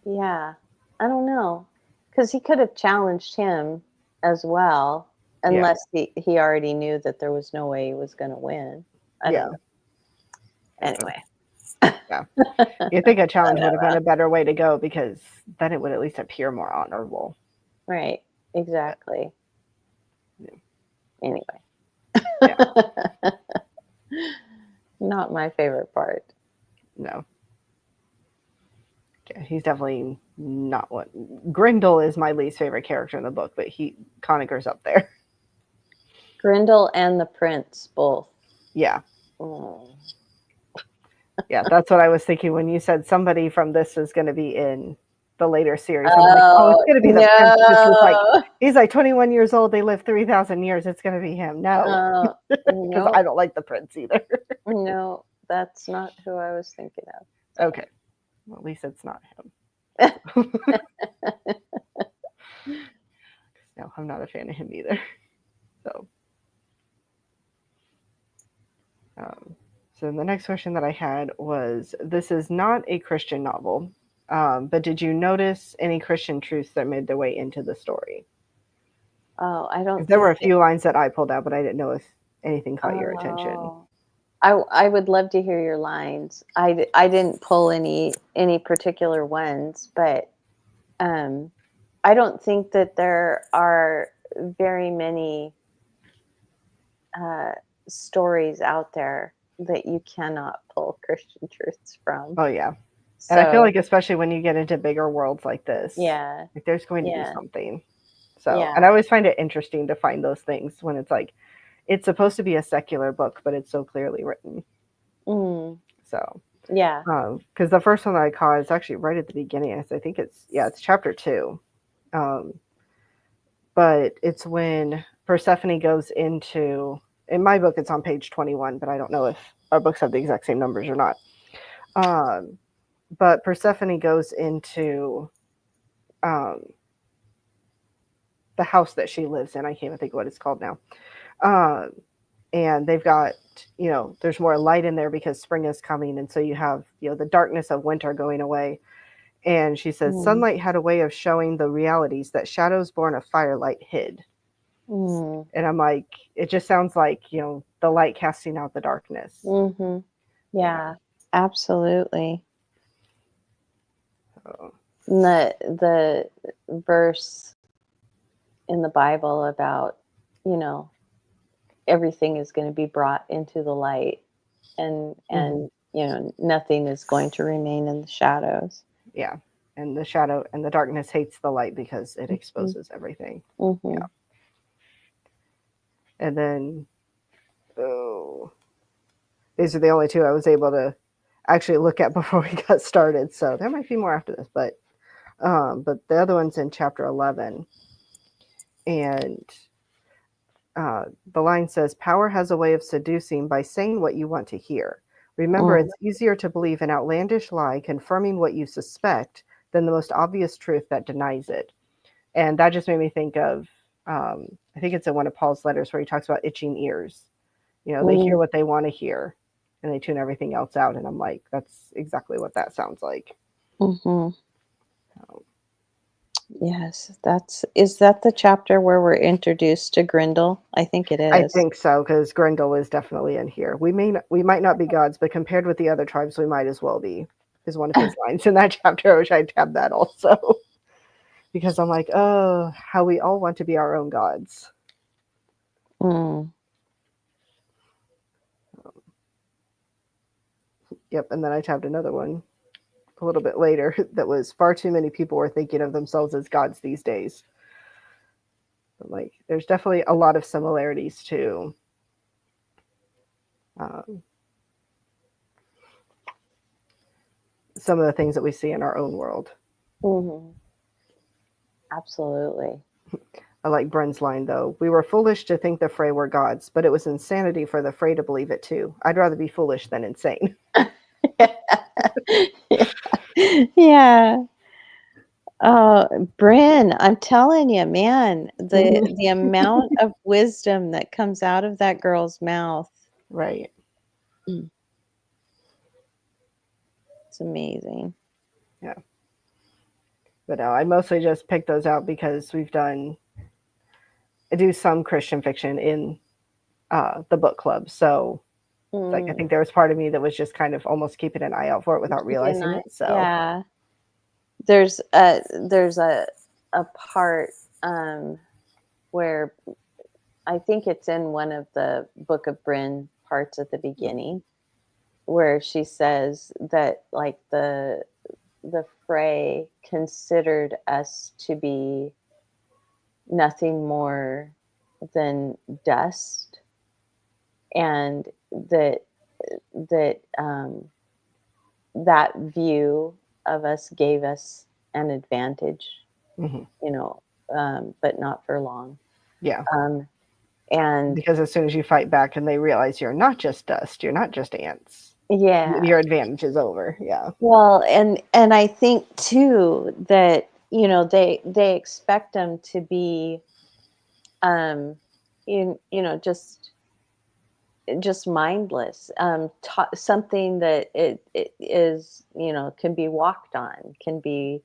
yeah, I don't know, because he could have challenged him as well, Yeah, unless he already knew that there was no way he was gonna win. I don't yeah, know. uh, Anyway. yeah. You think a challenge would have been Whatever. a better way to go because then it would at least appear more honorable. Right, But exactly. yeah, Anyway. yeah, Not my favorite part. no, yeah, he's definitely not one. Grindel is my least favorite character in the book, but Conager's up there. Grindel and the prince both. Yeah, Mm. yeah, that's what I was thinking when you said somebody from this is going to be in the later series. I'm like, oh, it's Oh, going to be the prince because no. he's like 21 years old. They live 3,000 years. It's going to be him. No, because I Nope. don't like the prince either. No, that's not who I was thinking of. Okay, well, at least it's not him. No, I'm not a fan of him either. So, um, so the next question that I had was: this is not a Christian novel, but did you notice any Christian truths that made their way into the story? Oh, I don't There were think a few lines that I pulled out, but I didn't know if anything caught your attention. oh. I would love to hear your lines. I didn't pull any particular ones, but um, I don't think that there are very many uh, stories out there that you cannot pull Christian truths from. Oh yeah, and I feel So like especially when you get into bigger worlds like this, yeah, like there's going to be yeah, something. So, and yeah, I always find it interesting to find those things when it's like it's supposed to be a secular book, but it's so clearly written. mm, So, yeah. because the first one that I caught is actually right at the beginning. I think it's chapter 2, um, but it's when Persephone goes into. In my book, it's on page 21, but I don't know if our books have the exact same numbers or not. Um, but Persephone goes into um, the house that she lives in. I can't even think what it's called now. Um, and they've got, there's more light in there because spring is coming, and so you have, the darkness of winter going away. And she says Mm. sunlight had a way of showing the realities that shadows born of firelight hid. Mm. And I'm like, it just sounds like, the light casting out the darkness. Mm-hmm. Yeah, absolutely. So, The verse in the Bible about, everything is going to be brought into the light, and nothing is going to remain in the shadows. yeah. And the shadow and the darkness hates the light because it Mm-hmm. exposes everything. Mm-hmm. Yeah. And then, oh, these are the only two I was able to actually look at before we got started. So there might be more after this, but the other one's in chapter 11. And the line says, power has a way of seducing by saying what you want to hear. Remember, Mm. it's easier to believe an outlandish lie confirming what you suspect than the most obvious truth that denies it. And that just made me think of, I think it's in one of Paul's letters where he talks about itching ears. They hear what they want to hear and they tune everything else out. And I'm like, that's exactly what that sounds like. Mm-hmm. Yes, is that the chapter where we're introduced to Grendel? I think it I is. think so, because Grendel is definitely in here. We might not be gods, but compared with the other tribes, we might as well be. Is one of his lines in that chapter. I wish I'd tabbed that also, because I'm like, oh, how we all want to be our own gods. Mm. Yep, and then I tabbed another one a little bit later that was far too many people were thinking of themselves as gods these days. But like, there's definitely a lot of similarities to some of the things that we see in our own world. Mm-hmm. Absolutely. I like Bren's line, though. We were foolish to think the Frey were gods, but it was insanity for the Frey to believe it, too. I'd rather be foolish than insane. Yeah. Oh, Bryn, I'm telling you, man, the amount of wisdom that comes out of that girl's mouth, Right. it's amazing. Yeah. But no, I mostly just picked those out because I do some Christian fiction in the book club. So, like, I think there was part of me that was just kind of almost keeping an eye out for it without realizing it. So, Yeah. There's a part where I think it's in one of the Book of Bryn parts at the beginning, where she says that like the Frey considered us to be nothing more than dust, and that that view of us gave us an advantage, mm-hmm. but not for long. Yeah. And Because as soon as you fight back and they realize you're not just dust, you're not just ants, yeah, your advantage is over. Yeah. well, and I think too that they expect them to be just mindless, something that it is, can be walked on, can be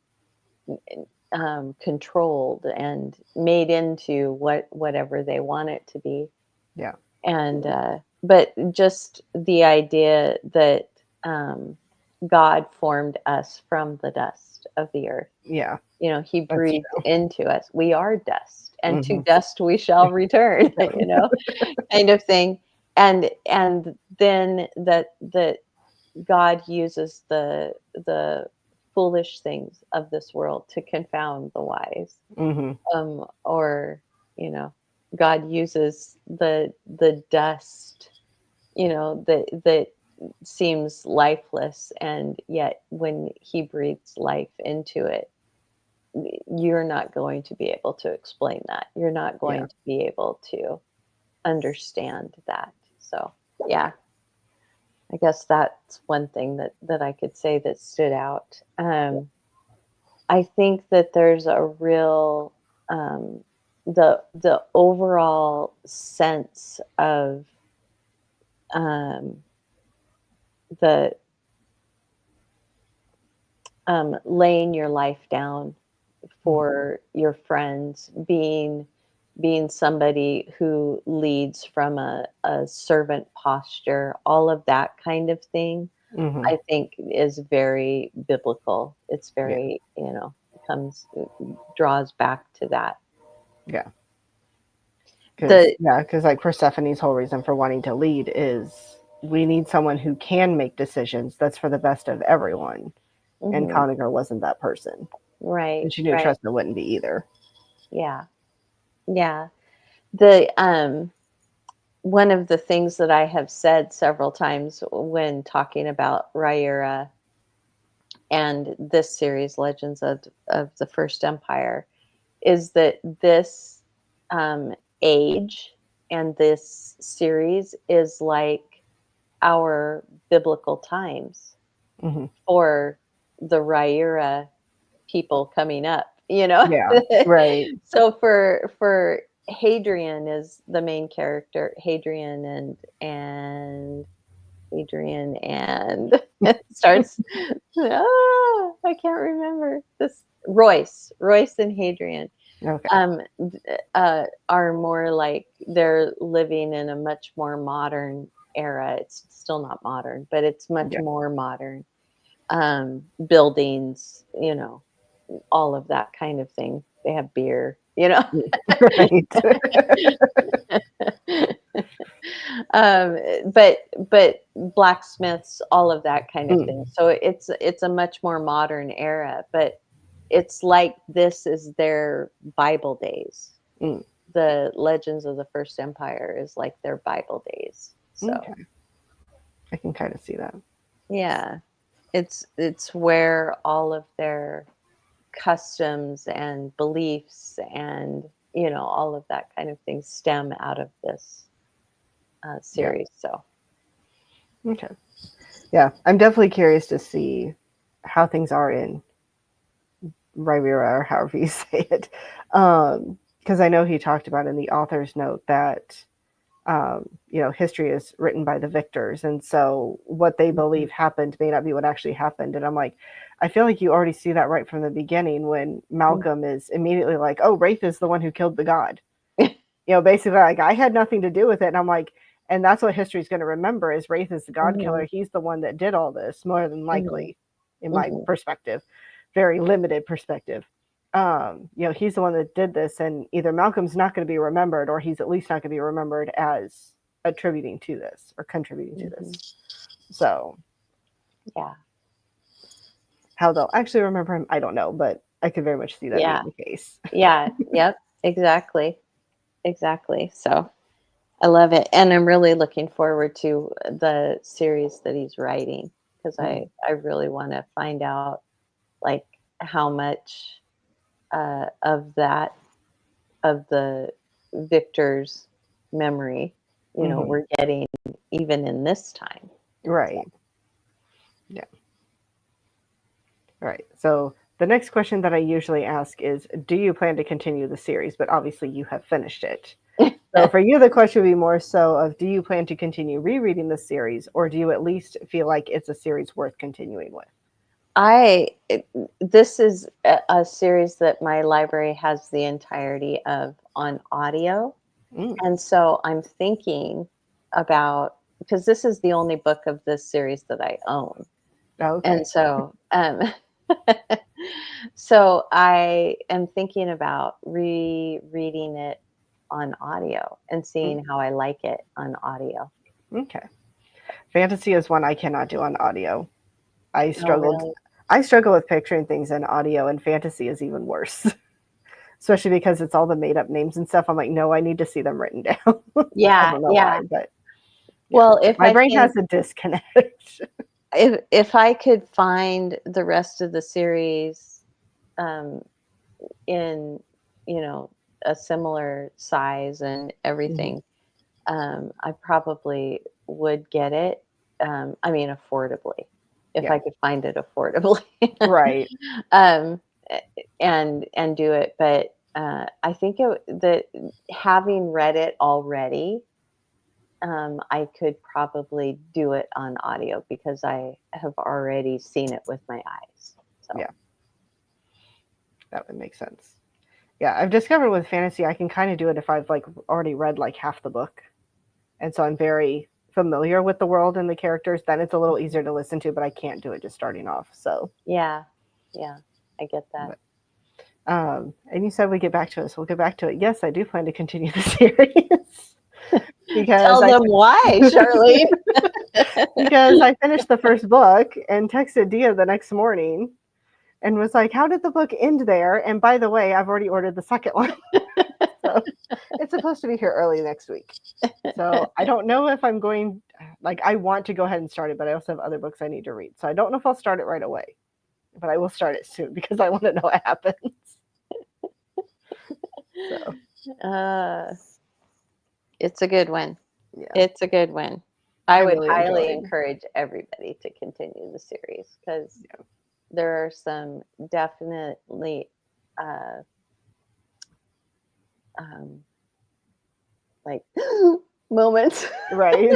controlled and made into whatever they want it to be. Yeah. And but just the idea that God formed us from the dust of the earth. Yeah. He That's breathed true. into us. We are dust, and to Mm-hmm. dust we shall return. Kind of thing. And then that God uses the foolish things of this world to confound the wise. Mm-hmm. Or God uses the dust, that seems lifeless, and yet when he breathes life into it, you're not going to be able to explain that. You're not going Yeah. to be able to understand that. So yeah, I guess that's one thing that I could say that stood out. I think that there's a real the overall sense of um, the laying your life down Mhm. for your friends, being somebody who leads from a servant posture, all of that kind of thing, Mhm. I think is very biblical. It's Yeah. very, comes draws back to that. Yeah. The Because like Persephone's whole reason for wanting to lead is we need someone who can make decisions that's for the best of everyone. And mhm, Conager wasn't that person. right, And she knew right, Tressa wouldn't be either. yeah, yeah. The one of the things that I have said several times when talking about Rhaenyra and this series, Legends of the First Empire, is that this age and this series is like our biblical times Hmm. for the Rhaenyra people coming up, you know? Yeah. Right. So for Hadrian is the main character, Hadrian and it starts I can't remember this Royce and Hadrian Okay. are more like they're living in a much more modern era. It's still not modern, but it's much Yeah. more modern. Buildings, all of that kind of thing. They have beer, Right. um, but blacksmiths, all of that kind of thing. Mm. So it's a much more modern era, but it's like this is their Bible days. Mm. The Legends of the First Empire is like their Bible days. So Okay. I can kind of see that. yeah, it's where all of their customs and beliefs and all of that kind of thing stem out of this Yeah. series. So Okay. Yeah. I'm definitely curious to see how things are in Rivera or however you say it. Because I know he talked about in the author's note that history is written by the victors, and so what they believe happened may not be what actually happened. And I'm like, I feel like you already see that right from the beginning when Mhm. Malcolm is immediately like, "Oh, Wraith is the one who killed the god." Basically like I had nothing to do with it, and I'm like, and that's what history's going to remember is Wraith is the god Mhm, killer. He's the one that did all this, more than mhm, likely, in my mhm, perspective, very limited perspective. He's the one that did this, and either Malcolm's not going to be remembered, or he's at least not going to be remembered as attributing to this or contributing to mhm. this. So Yeah, how they'll actually remember him, I don't know, but I could very much see that being yeah, the case. yeah, yep, exactly, exactly. So I love it, and I'm really looking forward to the series that he's writing because Mm. I really want to find out like how much of that of the victor's memory, Hmm. we're getting even in this time. So Right. Yeah. Right. So the next question that I usually ask is, do you plan to continue the series? But obviously you have finished it. So for you, the question would be more so of, do you plan to continue rereading the series, or do you at least feel like it's a series worth continuing with? I this is a series that my library has the entirety of on audio, Mm, and so I'm thinking about because this is the only book of this series that I own, okay. and so so I am thinking about rereading it on audio and Mm, seeing how I like it on audio. okay. Fantasy is one I cannot do on audio. I Oh, struggled. really? I struggle with picturing things in audio, and fantasy is even worse, especially because it's all the made up names and stuff. I'm like, no, I need to see them written down. I Yeah, don't know why, yeah. but yeah, Well, if my I brain can has a disconnect. if I could find the rest of the series um, in you know a similar size and Mhm. everything, I probably would get it. I mean, affordably, if Yeah, I could find it affordably. right. um, and do it. But I think that having read it already, I could probably do it on audio because I have already seen it with my eyes. So Yeah, that would make sense. Yeah, I've discovered with fantasy I can kind of do it if I've like already read like half the book, and so I'm very familiar with the world and the characters. Then it's a little easier to listen to, but I can't do it just starting off. So yeah, I get that. but, and you said we get back to it, so we'll get back to it. Yes, I do plan to continue the series because Tell them why, Charlene. because I finished the first book and texted Deea the next morning and was like, "How did the book end there?" And by the way, I've already ordered the second one, so it's supposed to be here early next week. So I don't know if I'm going. Like, I want to go ahead and start it, but I also have other books I need to read, so I don't know if I'll start it right away. But I will start it soon because I want to know what happens. So. It's a good one. Yeah. It's a good one. I would really highly enjoyed. encourage everybody to continue the series because there are some definitely like moments, Right.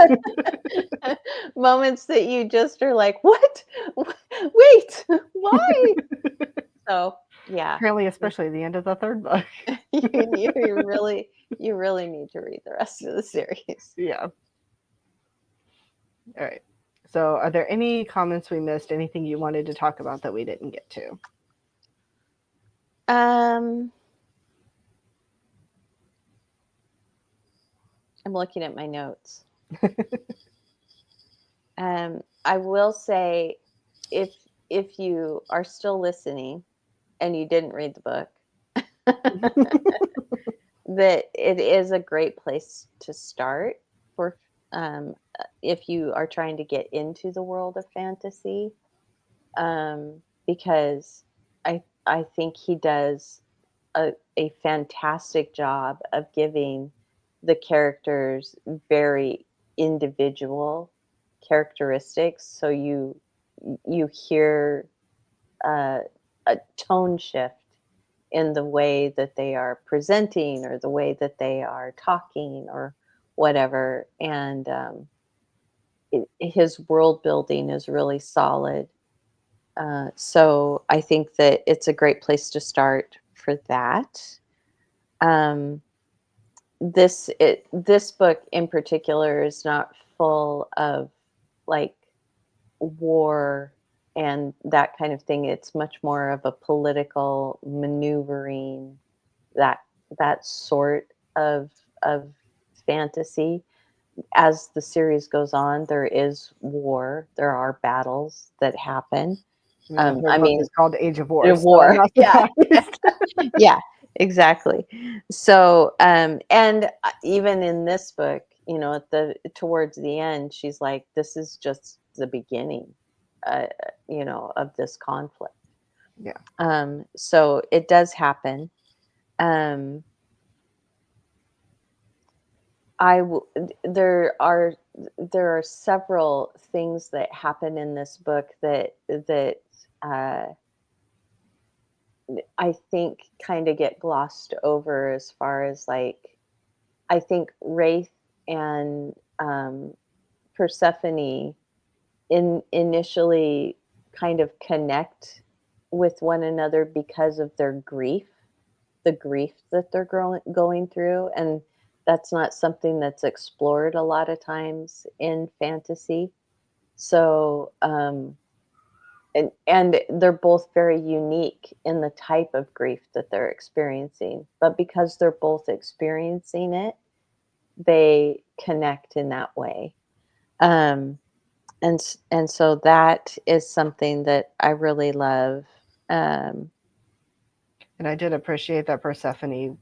moments that you just are like, what? Wait, why? So yeah, Apparently, especially the end of the third book. you really need to read the rest of the series. Yeah. All right. So, are there any comments we missed? Anything you wanted to talk about that we didn't get to? I'm looking at my notes. I will say, if you are still listening and you didn't read the book, that it is a great place to start for if you are trying to get into the world of fantasy, because I think he does a fantastic job of giving the characters very individual characteristics. So you hear a tone shift in the way that they are presenting or the way that they are talking or whatever. And his world building is really solid. So I think that it's a great place to start for that. This book in particular is not full of like war and that kind of thing. It's much more of a political maneuvering, that sort of fantasy. As the series goes on, there is war. There are battles that happen. The I book mean, is called Age of War. the So I'm war. not Yeah. surprised. Yeah, exactly. So, and even in this book, at towards the end, she's like, "This is just the beginning, of this conflict." Yeah. So it does happen. There are several things that happen in this book that I think kind of get glossed over, as far as like, I think Wraith and Persephone initially kind of connect with one another because of their grief, the grief that they're going through. And that's not something that's explored a lot of times in fantasy. So, and they're both very unique in the type of grief that they're experiencing. But because they're both experiencing it, they connect in that way. And so that is something that I really love. And I did appreciate that Persephone,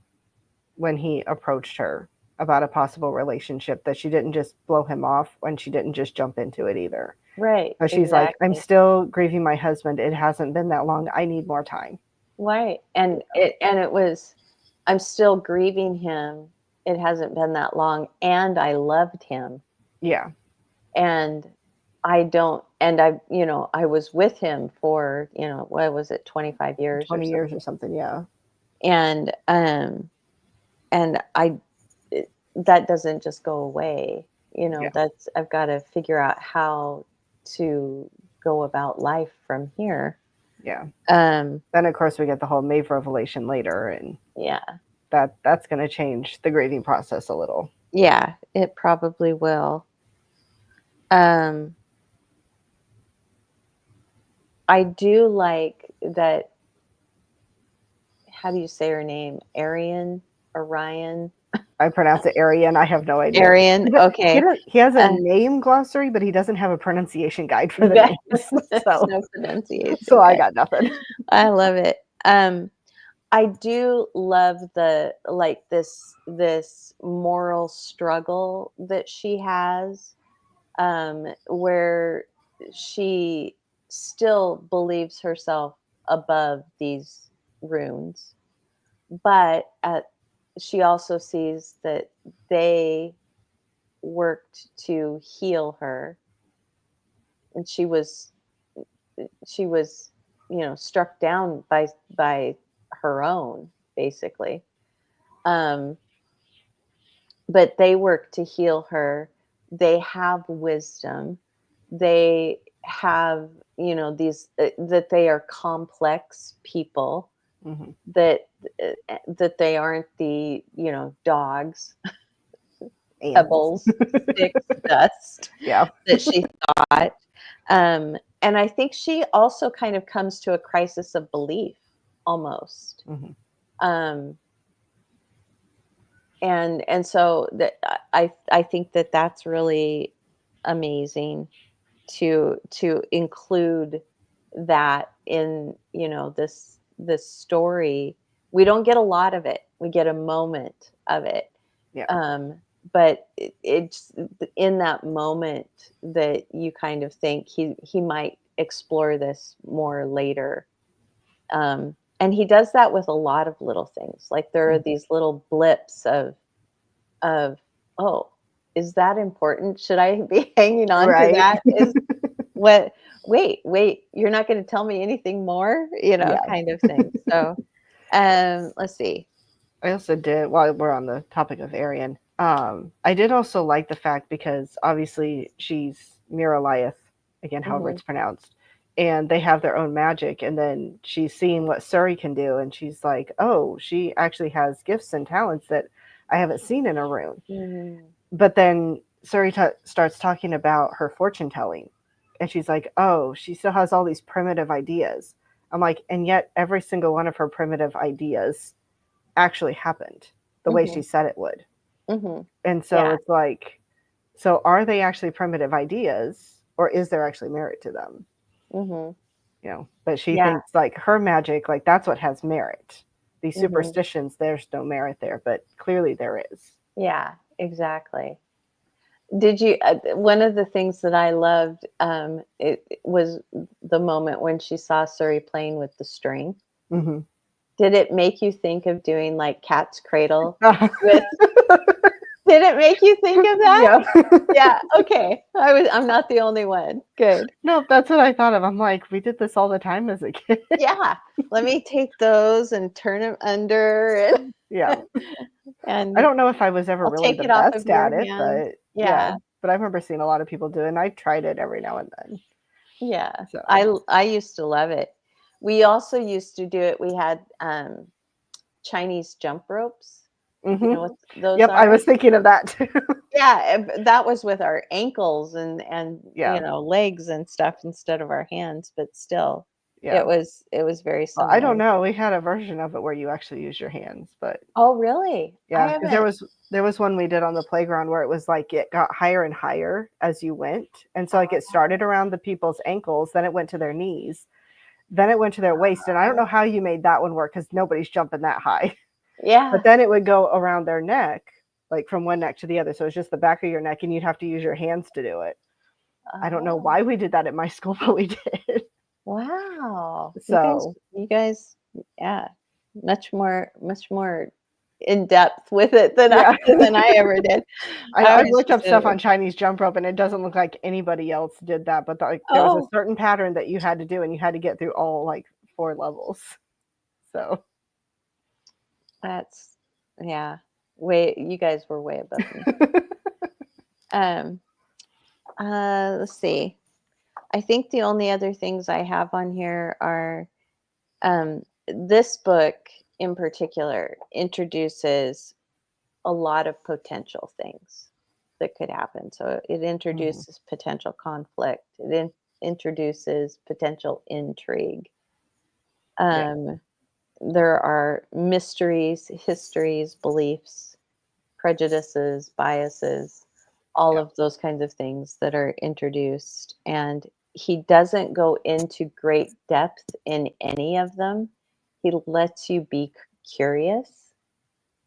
when he approached her about a possible relationship, that she didn't just blow him off, when she didn't just jump into it either. Right. But she's like, "I'm still grieving my husband. It hasn't been that long. I need more time." Right. And it was, I'm still grieving him. It hasn't been that long, and I loved him. Yeah. And I don't, and I was with him for, what was it, 25 years or 20 years or something. something. Yeah. And, and that doesn't just go away. Yeah. I've got to figure out how to go about life from here. Yeah. Um, Then of course we get the whole Maeve revelation later, and yeah, that's going to change the grieving process a little. yeah, it probably will. Um, I do like that. How do you say her name? Orion? I pronounce it Aryan. I have no idea. Arian. Okay. He has a Uh, name glossary, but he doesn't have a pronunciation guide for the There's names. So, no pronunciation so I guide. got nothing. I love it. I do love this moral struggle that she has, where she still believes herself above these runes, but she also sees that they worked to heal her, and she was struck down by her own, basically. um but they work to heal her. They have wisdom. They have, these that they are complex people, Hmm. that that they aren't the, dogs, And pebbles, sticks, dust yeah. that she thought. And I think she also kind of comes to a crisis of belief, almost. Hmm. Um, and so that I think that that's really amazing to include that in, this story. We don't get a lot of it. We get a moment of it. Yeah. um but it's in that moment that you kind of think he might explore this more later. And he does that with a lot of little things. Like, there are Mhm. these little blips of, oh, is that important? Should I be hanging on to Right. that? Is what Wait, you're not going to tell me anything more, Yeah. kind of thing. So, let's see. I also did, while we're on the topic of Aryan, I did also like the fact, because obviously she's Miraliath, again, however Hmm. it's pronounced, and they have their own magic. And then she's seeing what Suri can do, and she's like, oh, she actually has gifts and talents that I haven't seen in a rune. Hmm. But then Suri starts talking about her fortune telling, and she's like, oh, she still has all these primitive ideas. I'm like, and yet every single one of her primitive ideas actually happened the way Hmm. she said it would. Hmm. And so Yeah. it's like, so are they actually primitive ideas, or is there actually merit to them? Hmm. But she Yeah. thinks like her magic, like that's what has merit. These Hmm. superstitions, there's no merit there, but clearly there is. Yeah, exactly. Did you One of the things that I loved, it was the moment when she saw Suri playing with the string. Mm-hmm. Did it make you think of doing like Cat's Cradle with Did it make you think of that? Yeah. Yeah, okay. I'm not the only one. Good. No, that's what I thought of. I'm like, we did this all the time as a kid. Yeah. Let me take those and turn them under, Yeah. I and don't know if I was ever I'll really take the it off of best your at it, hand. but yeah. Yeah. But I remember seeing a lot of people do it, and I tried it every now and then. Yeah. So, I used to love it. We also used to do it. We had Chinese jump ropes. You hmm, know what those yep, I are? was thinking of that too. Yeah, that was with our ankles and Yeah, legs and stuff instead of our hands, but still, yeah. it was very Well, I don't similar. know. We had a version of it where you actually use your hands, but Oh, really? I yeah, because haven't. there was one we did on the playground where it was like it got higher and higher as you went, and so like it started around the people's ankles, then it went to their knees, then it went to their waist, and I don't know how you made that one work because nobody's jumping that high. But Yeah. then it would go around their neck, like from one neck to the other. So it's just the back of your neck, and you'd have to use your hands to do it. I don't know Oh, why we did that at my school, but we did. wow. So You guys, yeah, much more in depth with it than I ever did. I've looked up stuff on Chinese jump rope, and it doesn't look like anybody else did that. But there was a certain pattern that you had to do, and you had to get through all like 4 levels. So that's you guys were way above me. Let's see. I think the only other things I have on here are this book in particular introduces a lot of potential things that could happen. So it introduces potential conflict. It introduces potential intrigue. There are mysteries, histories, beliefs, prejudices, biases, all of those kinds of things that are introduced. And he doesn't go into great depth in any of them. He lets you be curious,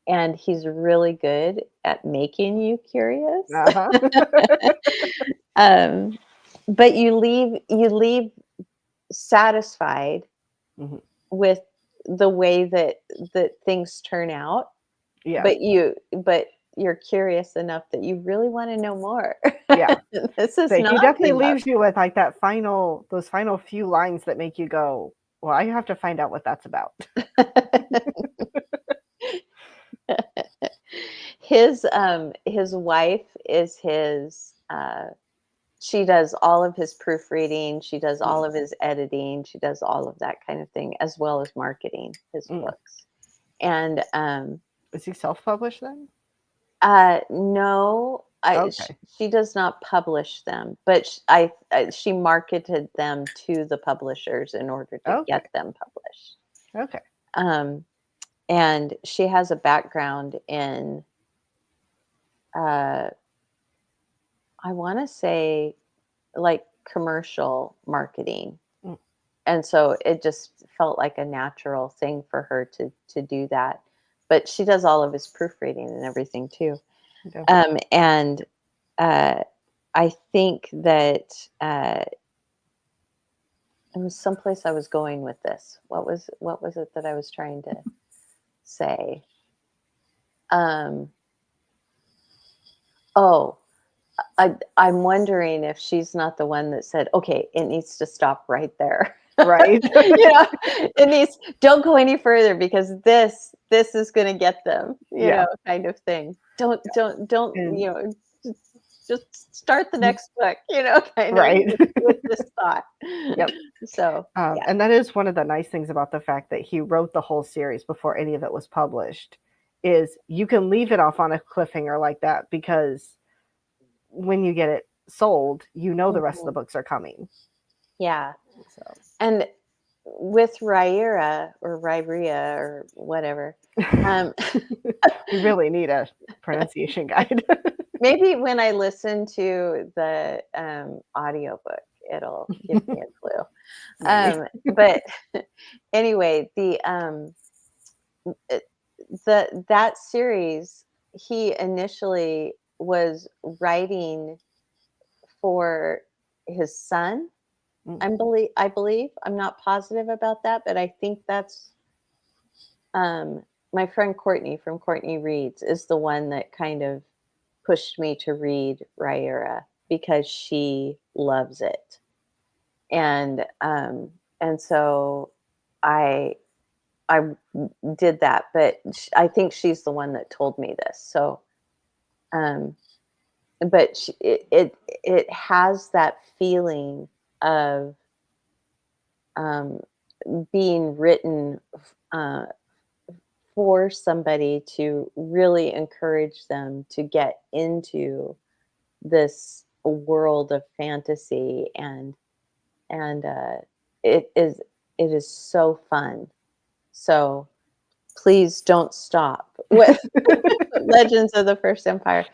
and he's really good at making you curious. But you leave satisfied with the way that things turn out. Yeah. But you're curious enough that you really want to know more. Yeah. This is he not definitely leaves you with like those final few lines that make you go, well, I have to find out what that's about. His wife is she does all of his proofreading, she does all of his editing, she does all of that kind of thing, as well as marketing his books. And is he self-published then? No, she does not publish them, but she marketed them to the publishers in order to get them published. Okay. And she has a background in, I want to say, like commercial marketing. And so it just felt like a natural thing for her to do that. But she does all of his proofreading and everything too. And I think that there was someplace I was going with this. What was it that I was trying to say? I'm wondering if she's not the one that said, okay, it needs to stop right there. Right. It needs, don't go any further because this is going to get them, you know, kind of thing. Don't, just start the next book, kind of with this thought. So, and that is one of the nice things about the fact that he wrote the whole series before any of it was published, is you can leave it off on a cliffhanger like that, because when you get it sold, the rest of the books are coming. Yeah. So. And with Rhaenyra or Rhaenyra or whatever, we really need a pronunciation guide. Maybe when I listen to the audiobook, it'll give me a clue. But anyway, that series, he initially was writing for his son. I believe. I'm not positive about that, but I think that's my friend Courtney from Courtney Reads is the one that kind of pushed me to read Rhaenyra because she loves it. And so I did that, but I think she's the one that told me this. So but it has that feeling of being written for somebody to really encourage them to get into this world of fantasy, and it is so fun. So please don't stop with Legends of the First Empire.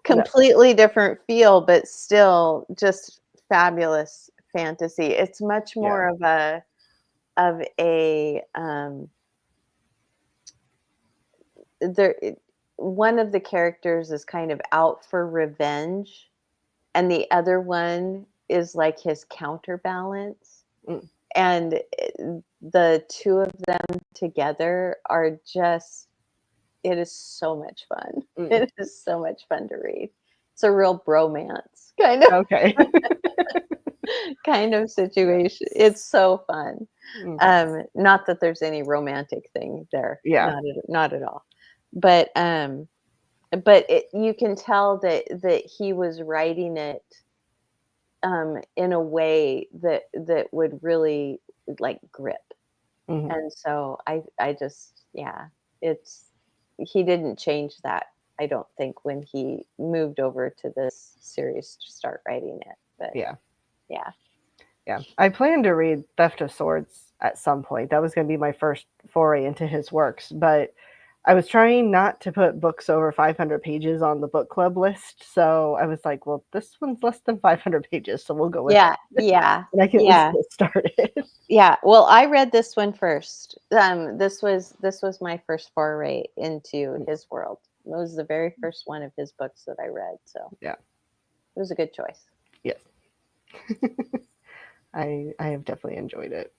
Completely different feel, but still just fabulous fantasy. It's much more of a one of the characters is kind of out for revenge, and the other one is like his counterbalance. And the two of them together are just it is so much fun. Mm. It is so much fun to read. It's a real bromance kind of Okay. kind of situation. It's so fun. Okay. Not that there's any romantic thing there, Yeah. not at all. But you can tell that he was writing it in a way that would really like grip. Mhm. And so I just, yeah, it's he didn't change that, I don't think, when he moved over to this series to start writing it. But Yeah. yeah. Yeah. I plan to read Theft of Swords at some point. That was going to be my first foray into his works, but I was trying not to put books over 500 pages on the book club list. So I was like, well, this one's less than 500 pages, so we'll go with Yeah, it. yeah, And I can at least yeah, get started. yeah. Well, I read this one first. This was my first foray into his world. It was the very first one of his books that I read, so Yeah. it was a good choice. Yes. I have definitely enjoyed it.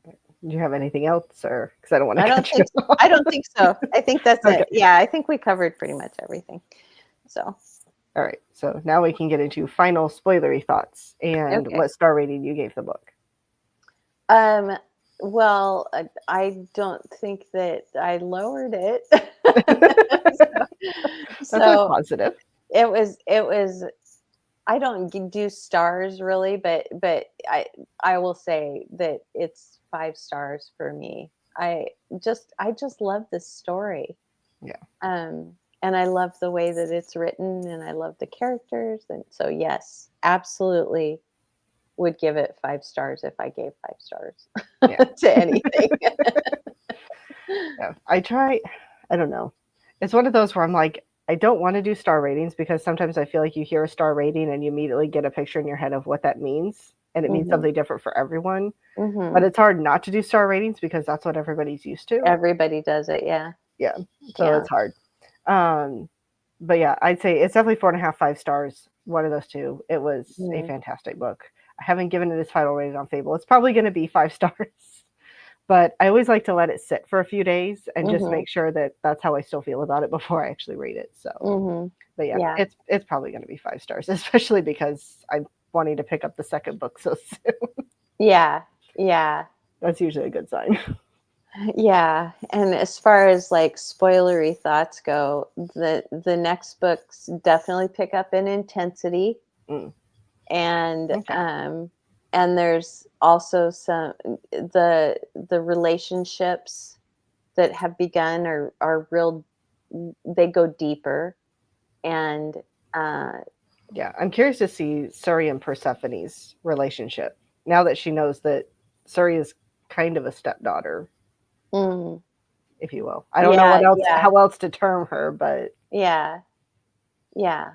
Do you have anything else, or because I don't want to I don't cut you think off? I don't think so. I think that's Okay. it. Yeah, I think we covered pretty much everything. So, All right. So now we can get into final spoilery thoughts and okay. what star rating you gave the book. Um, well, I don't think that I lowered it. That's always So positive. it was I don't do stars really, but I will say that it's 5 stars for me. I just love this story. Yeah. And I love the way that it's written, and I love the characters, and so yes, absolutely would give it 5 stars if I gave 5 stars Yeah. to anything. Yeah. I don't know. It's one of those where I'm like, I don't want to do star ratings because sometimes I feel like you hear a star rating and you immediately get a picture in your head of what that means. And it means Mhm, something different for everyone. But mhm. it's hard not to do star ratings because that's what everybody's used to. Everybody does it, yeah, Yeah. So yeah. it's hard. Um, but yeah, I'd say it's definitely 4.5, 5 stars. One of those two. It was a Mhm, fantastic book. I haven't given it its final rating on Fable. It's probably going to be 5 stars. But I always like to let it sit for a few days and just mhm, make sure that that's how I still feel about it before I actually read it. So, mhm. but yeah, Yeah, it's probably going to be 5 stars, especially because I'm wanting to pick up the second book so soon. yeah, yeah. That's usually a good sign. Yeah, and as far as like spoilery thoughts go, the next books definitely pick up in intensity, Mm, and okay. there's also some the relationships that have begun are real. They go deeper, and uh, Yeah, I'm curious to see Suri and Persephone's relationship now that she knows that Suri is kind of a stepdaughter, mm, if you will. I don't know yeah, what else, yeah, how else to term her, but yeah, yeah.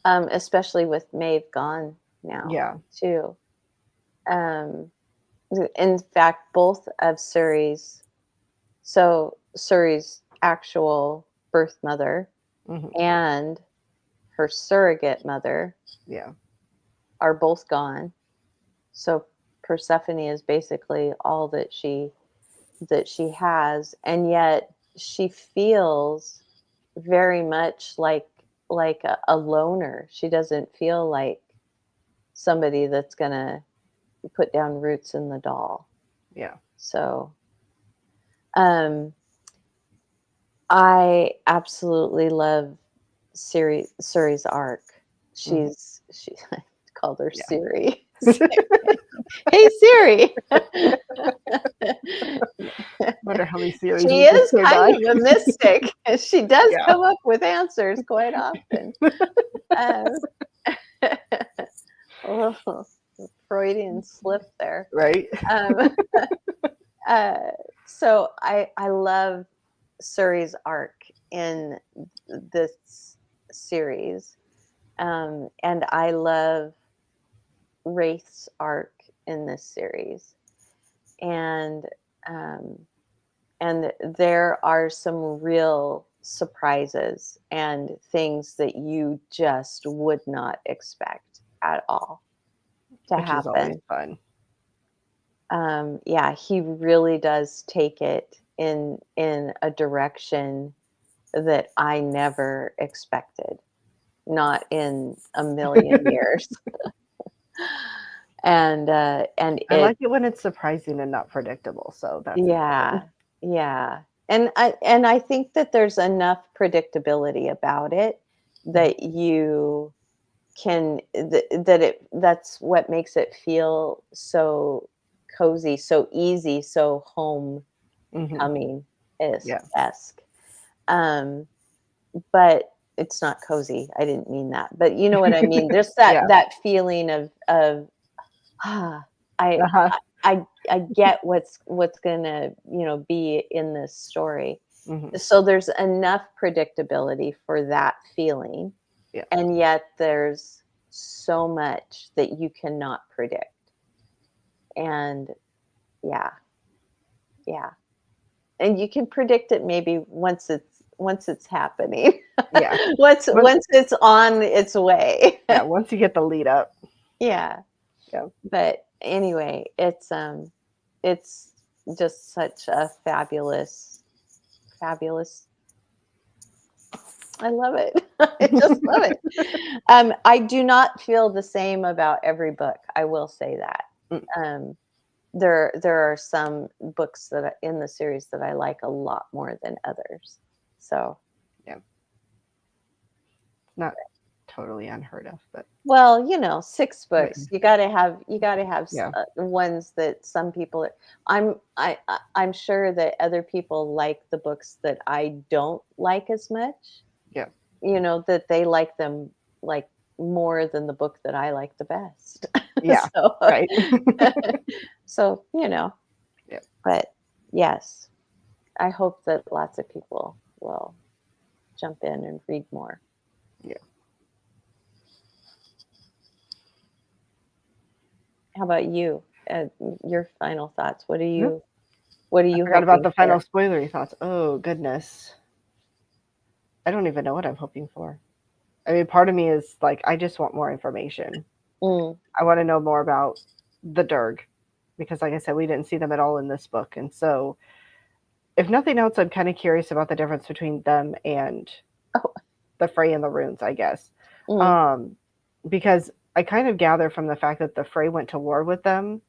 Especially with Maeve gone now yeah, too. Um, in fact, both of Suri's actual birth mother hmm and her surrogate mother yeah, are both gone. So Persephone is basically all that she has, and yet she feels very much like a loner. She doesn't feel like somebody that's gonna put down roots in the doll. yeah. So um I absolutely love Suri's arc. hmm She called her Yeah. Siri. Hey Siri. Wonder how many series She we just is came kind by. of a mystic. She does Yeah. come up with answers quite often. Um, a little Freudian slip there. Right? Um, uh, so I love Suri's arc in this series, and I love Wraith's arc in this series, and um, there are some real surprises and things that you just would not expect at all to Which is always happen. fun. Yeah, he really does take it in a direction that I never expected, not in a million years. And I it like it when it's surprising and not predictable, so that's important. yeah, yeah. And I think that there's enough predictability about it Mhm, that you can that's what makes it feel so cozy, so easy, so mhm, homecoming is yeah, esque. Um, but it's not cozy. I didn't mean that. But you know what I mean? There's that yeah, that feeling of ah, I uh-huh, I get what's gonna, be in this story. mhm, So there's enough predictability for that feeling, yeah, and yet there's so much that you cannot predict. And yeah, yeah. And you can predict it maybe once it's happening. yeah. once But once it's on its way. yeah, once you get the lead up, Yeah. yeah. But anyway, it's just such a fabulous. I love it. I just love it. I do not feel the same about every book. I will say that. Mm, Um, there are some books in the series that I like a lot more than others. So, yeah, not totally unheard of, but 6 books. You gotta have yeah, ones that some people. I'm sure that other people like the books that I don't like as much. yeah, That they like them, like, more than the book that I like the best. yeah, So right. so, Yeah, but yes, I hope that lots of people will jump in and read more. yeah. How about you? Your final thoughts. What are No, you what are I you forgot about hoping the for? final spoilery thoughts. Oh goodness, I don't even know what I'm hoping for. I mean, part of me is like, I just want more information. Mm, I want to know more about the Durg because, like I said, we didn't see them at all in this book, and so if nothing else, I'm kind of curious about the difference between them and oh, the Frey and the Runes, I guess. mm, Um, because I kind of gather from the fact that the Frey went to war with them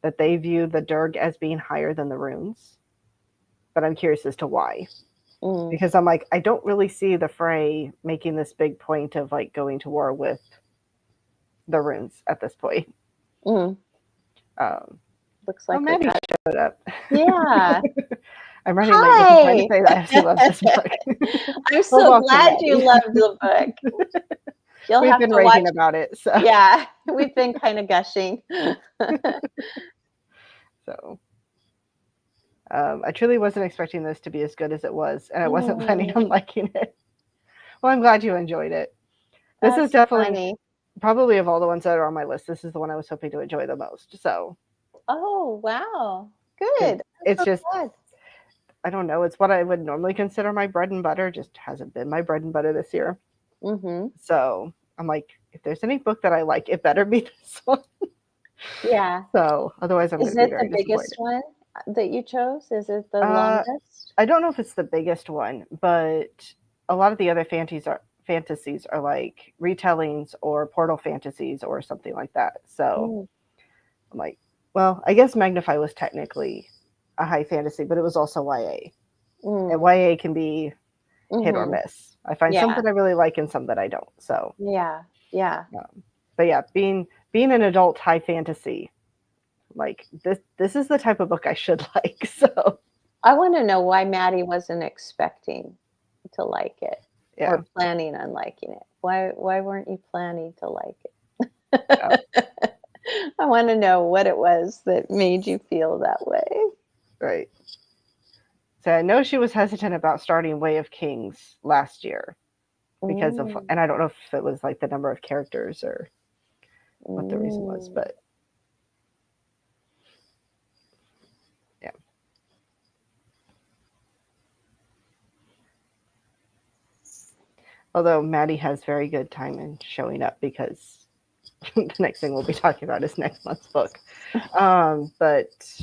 that they view the Durg as being higher than the Runes. But I'm curious as to why. mm, Because I'm like, I don't really see the Frey making this big point of like going to war with the Runes at this point. mm. Um, Looks oh, like we Maddie got showed up. yeah. I'm running late, which is why to Hi. say that she loves this book. I'm Well, so welcome, glad you Maddie. love the book. You'll We've have been to watch. raving about it, so Yeah, we've been kind of gushing. so I truly wasn't expecting this to be as good as it was, and I wasn't planning Mm, on liking it. Well, I'm glad you enjoyed it. This is that's definitely funny. probably of all the ones that are on my list. This is the one I was hoping to enjoy the most. So, Oh, wow. because Good. I'm it's so just glad. I don't know, it's what I would normally consider my bread and butter. Just hasn't been my bread and butter this year. Mhm. So I'm like, if there's any book that I like, it better be this one. Yeah. So otherwise, I'm going Is to be it the very biggest disappointed. one that you chose? Is it the Uh, longest? I don't know if it's the biggest one, but a lot of the other fantasies are like retellings or portal fantasies or something like that. So Mm, I'm like, well, I guess Magnify was technically a high fantasy, but it was also YA. And mm, YA can be hit or mhm. miss. I find some Yeah. that I really like and some that I don't. So, Yeah. Yeah. but yeah, being an adult high fantasy, like this is the type of book I should like. So I wanna know why Maddie wasn't expecting to like it yeah, or planning on liking it. Why weren't you planning to like yeah, it? I wanna know what it was that made you feel that way. right. So I know she was hesitant about starting Way of Kings last year because of, Mm, and I don't know if it was like the number of characters or what the reason was, mm. but yeah. Although Maddie has very good time in showing up because the next thing we'll be talking about is next month's book. But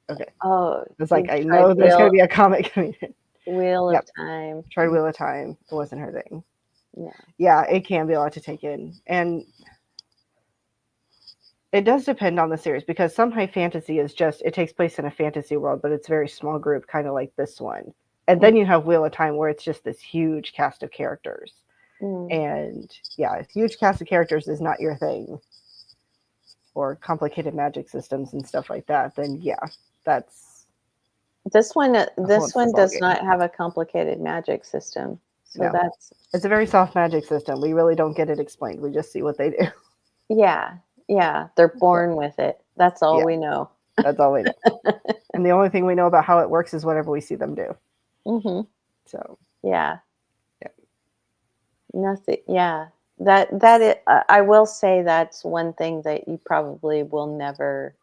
okay. Oh, It's like, you I tried know there's going to be a comic coming in. Wheel of Yep. Time. Tried Wheel of Time. It wasn't her thing. Yeah. Yeah, it can be a lot to take in. And it does depend on the series, because some high fantasy is just, it takes place in a fantasy world, but it's a very small group, kind of like this one. And then you have Wheel of Time, where it's just this huge cast of characters. And yeah, a huge cast of characters is not your thing, or complicated magic systems and stuff like that, then yeah, that's this one. This whole one does ballgame. not have a complicated magic system, so No. It's a very soft magic system. We really don't get it explained. We just see what they do. Yeah, they're born with it. That's all we know. That's all we know. And the only thing we know about how it works is whatever we see them do. So yeah. Nothing. Yeah, that it, I will say that's one thing that you probably will never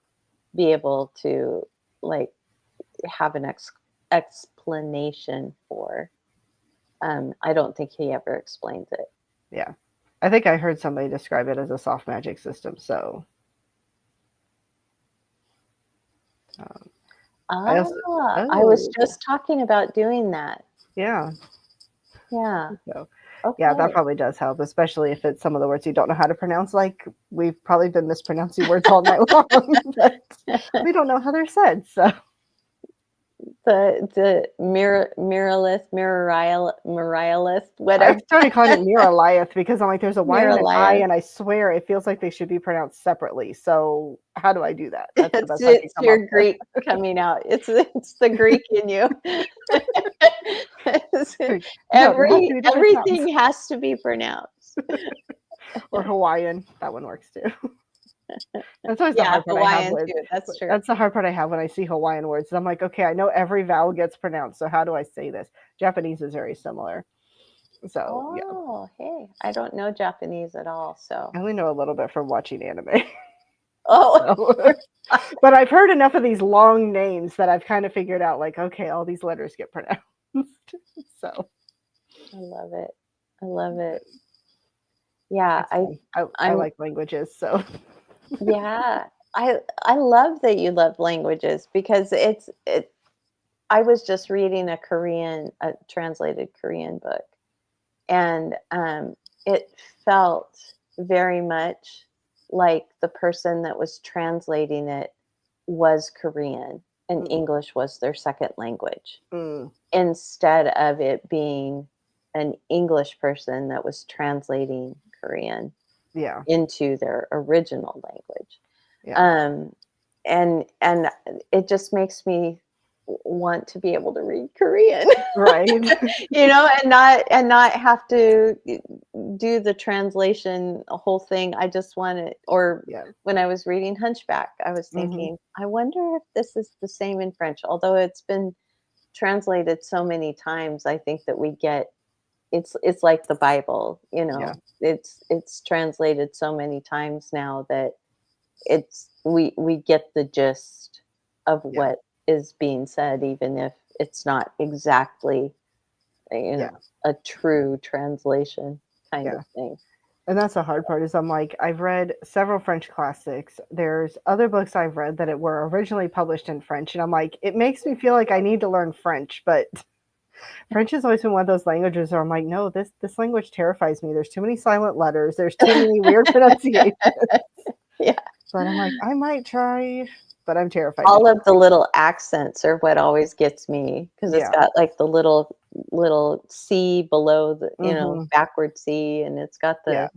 be able to like have an explanation for. I don't think he ever explains it. Yeah, I think I heard somebody describe it as a soft magic system. So I was just talking about doing that. Yeah. Yeah. So, Okay. yeah, that probably does help, especially if it's some of the words you don't know how to pronounce. Like, we've probably been mispronouncing words all night long, but we don't know how they're said. So the miralist, whatever. I started calling it Miraliath because I'm like, there's a Y and an I, Miraliath. and I swear it feels like they should be pronounced separately. So how do I do that? That's the best It's your Greek coming out. It's the Greek in you. Everything has to be pronounced. Or Hawaiian. That one works too. That's always the hard part I have with. That's true. That's the hard part I have when I see Hawaiian words. I'm like, okay, I know every vowel gets pronounced, so how do I say this? Japanese is very similar. So hey, I don't know Japanese at all, so I only know a little bit from watching anime. So. But I've heard enough of these long names that I've kind of figured out, like, okay, all these letters get pronounced. So I love it. Yeah, I like languages, so yeah, I love that you love languages, because I was just reading a translated Korean book, and it felt very much like the person that was translating it was Korean and English was their second language, instead of it being an English person that was translating Korean into their original language. And it just makes me want to be able to read Korean, right? and not have to do the translation whole thing. I just want it. Or when I was reading Hunchback, I was thinking, I wonder if this is the same in French. Although it's been translated so many times, I think that we get it's like the Bible. It's translated so many times now that we get the gist of what is being said, even if it's not exactly a true translation kind of thing. And that's the hard part, is I'm like, I've read several French classics. There's other books I've read that were originally published in French, and I'm like, it makes me feel like I need to learn French, but French has always been one of those languages where I'm like, no, this language terrifies me. There's too many silent letters. There's too many weird pronunciations. But I'm like, I might try, but I'm terrified. All of the little accents are what always gets me, because it's got like the little C below the, backward C, and it's got the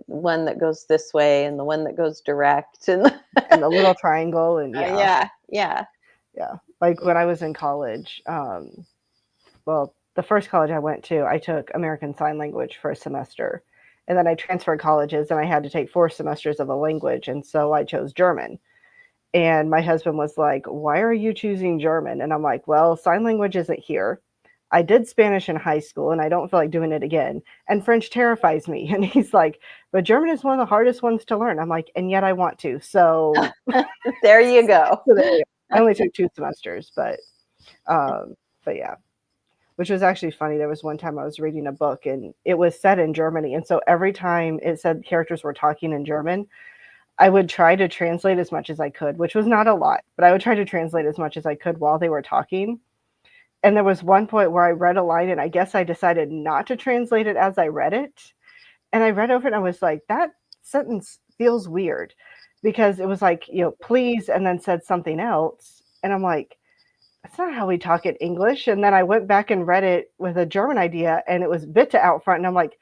one that goes this way and the one that goes direct, and the little triangle, and yeah. Like when I was in college, well, the first college I went to, I took American Sign Language for a semester. And then I transferred colleges, and I had to take 4 semesters of a language. And so I chose German. And my husband was like, why are you choosing German? And I'm like, well, sign language isn't here. I did Spanish in high school, and I don't feel like doing it again. And French terrifies me. And he's like, but German is one of the hardest ones to learn. I'm like, and yet I want to. So there you go. I only took 2 semesters, but yeah. which was actually funny. There was one time I was reading a book and it was set in Germany. And so every time it said characters were talking in German, I would try to translate as much as I could, which was not a lot, but I would try to translate as much as I could while they were talking. And there was one point where I read a line and I guess I decided not to translate it as I read it. And I read over it and I was like, that sentence feels weird because it was like, please, and then said something else. And I'm like, that's not how we talk in English. And then I went back and read it with a German idea and it was bitte out front. And I'm like,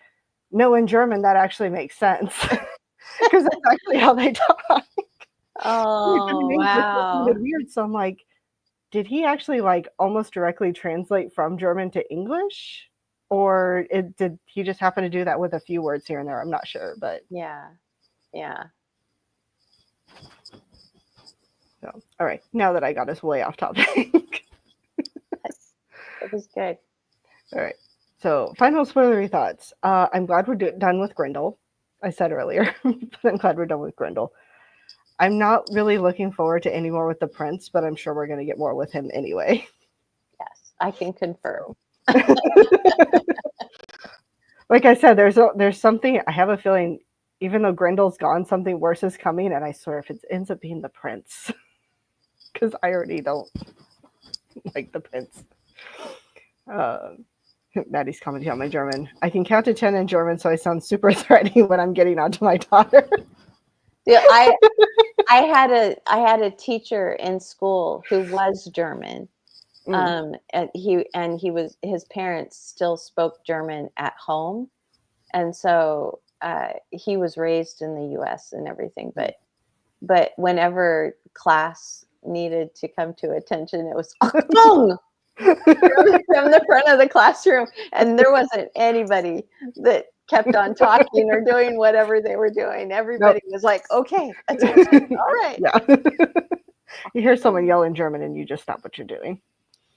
no, in German, that actually makes sense because that's actually how they talk. Oh, wow. Weird. So I'm like, did he actually like almost directly translate from German to English? Or did he just happen to do that with a few words here and there? I'm not sure, but yeah. So, all right. Now that I got us way off topic. It was good. All right. So, final spoilery thoughts. I'm glad we're done with Grendel. I said earlier, but I'm glad we're done with Grendel. I'm not really looking forward to any more with the prince, but I'm sure we're going to get more with him anyway. Yes, I can confirm. Like I said, there's something, I have a feeling, even though Grendel's gone, something worse is coming, and I swear if it ends up being the prince, because I already don't like the prince. Maddie's commenting on my German. I can count to 10 in German, so I sound super threatening when I'm getting onto my daughter. Yeah, I had a teacher in school who was German. And his parents still spoke German at home, and so he was raised in the U.S. and everything. But whenever class needed to come to attention, it was Achtung! from the front of the classroom, and there wasn't anybody that kept on talking or doing whatever they were doing. Everybody was like, okay, attention. All right. Yeah. You hear someone yell in German and you just stop what you're doing.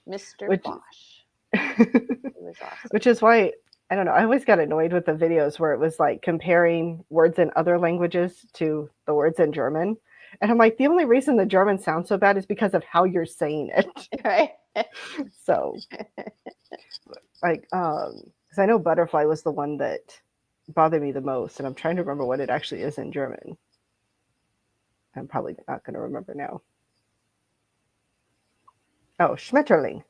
Mr. Bosch. It was awesome. Which is why, I don't know, I always got annoyed with the videos where it was like comparing words in other languages to the words in German. And I'm like, the only reason the German sounds so bad is because of how you're saying it. Right. So, like, because I know butterfly was the one that bothered me the most, and I'm trying to remember what it actually is in German. I'm probably not going to remember now. Oh, Schmetterling.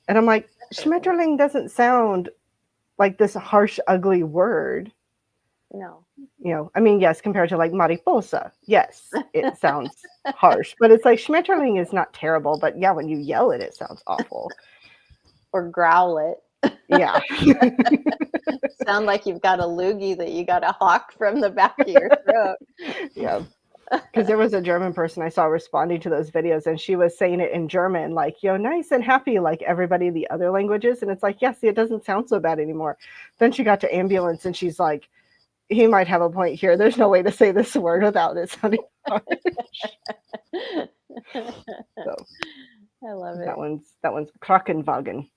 And I'm like, Schmetterling doesn't sound like this harsh, ugly word. No. I mean, yes, compared to like mariposa, yes, it sounds harsh, but it's like Schmetterling is not terrible, but yeah, when you yell it, it sounds awful. Or growl it. Yeah. Sound like you've got a loogie that you got to hawk from the back of your throat. Yeah. Because there was a German person I saw responding to those videos, and she was saying it in German, like, nice and happy, like everybody in the other languages. And it's like, yes, it doesn't sound so bad anymore. Then she got to ambulance, and she's like, he might have a point here. There's no way to say this word without it sounding harsh. So, I love it. That one's Krankenwagen.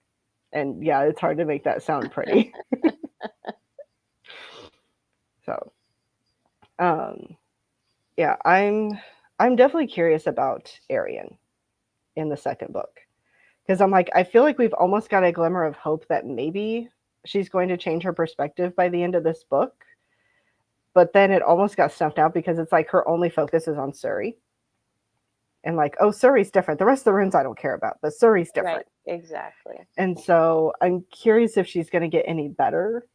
And yeah, it's hard to make that sound pretty. So, yeah, I'm definitely curious about Arian in the second book, because I'm like, I feel like we've almost got a glimmer of hope that maybe she's going to change her perspective by the end of this book, but then it almost got snuffed out because it's like her only focus is on Surrey, and like, oh, Surrey's different. The rest of the runes I don't care about, but Surrey's different. Right, exactly. And so I'm curious if she's going to get any better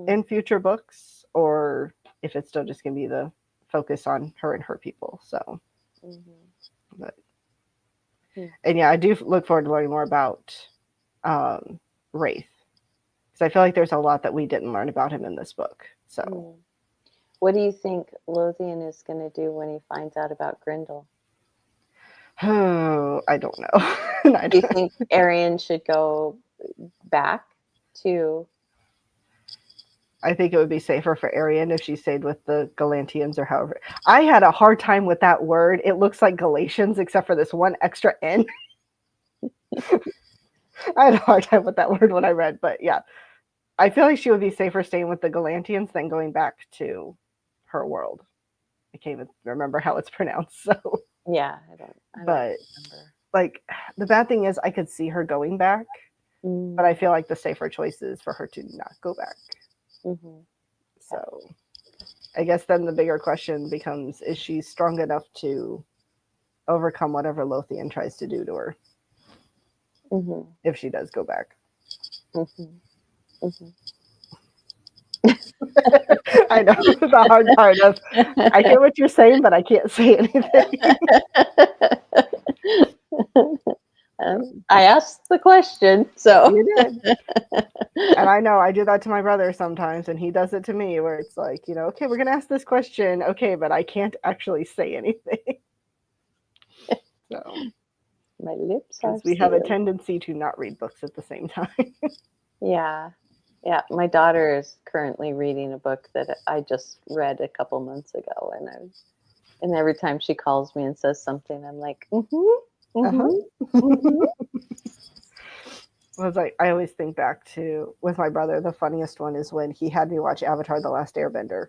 in future books, or if it's still just going to be the focus on her and her people. So, but, and yeah, I do look forward to learning more about Wraith, because I feel like there's a lot that we didn't learn about him in this book. So, what do you think Lothian is going to do when he finds out about Grendel? Oh, I don't know. Do you think Arian should go back to? I think it would be safer for Arian if she stayed with the Galantians, or however. I had a hard time with that word. It looks like Galatians, except for this one extra N. I had a hard time with that word when I read, but yeah. I feel like she would be safer staying with the Galantians than going back to her world. I can't even remember how it's pronounced, so. Yeah, I don't remember. Like, the bad thing is I could see her going back, But I feel like the safer choice is for her to not go back. Mm-hmm. So I guess then the bigger question becomes, is she strong enough to overcome whatever Lothian tries to do to her if she does go back? I know the hard part of, I hear what you're saying, but I can't say anything. I asked the question, so You did. And I know I do that to my brother sometimes, and he does it to me, where it's like, okay, we're gonna ask this question, okay, but I can't actually say anything. So my lips are because we have a sealed. tendency to not read books at the same time. Yeah. My daughter is currently reading a book that I just read a couple months ago, and every time she calls me and says something, I'm like, Was like, I always think back to, with my brother, the funniest one is when he had me watch Avatar: The Last Airbender.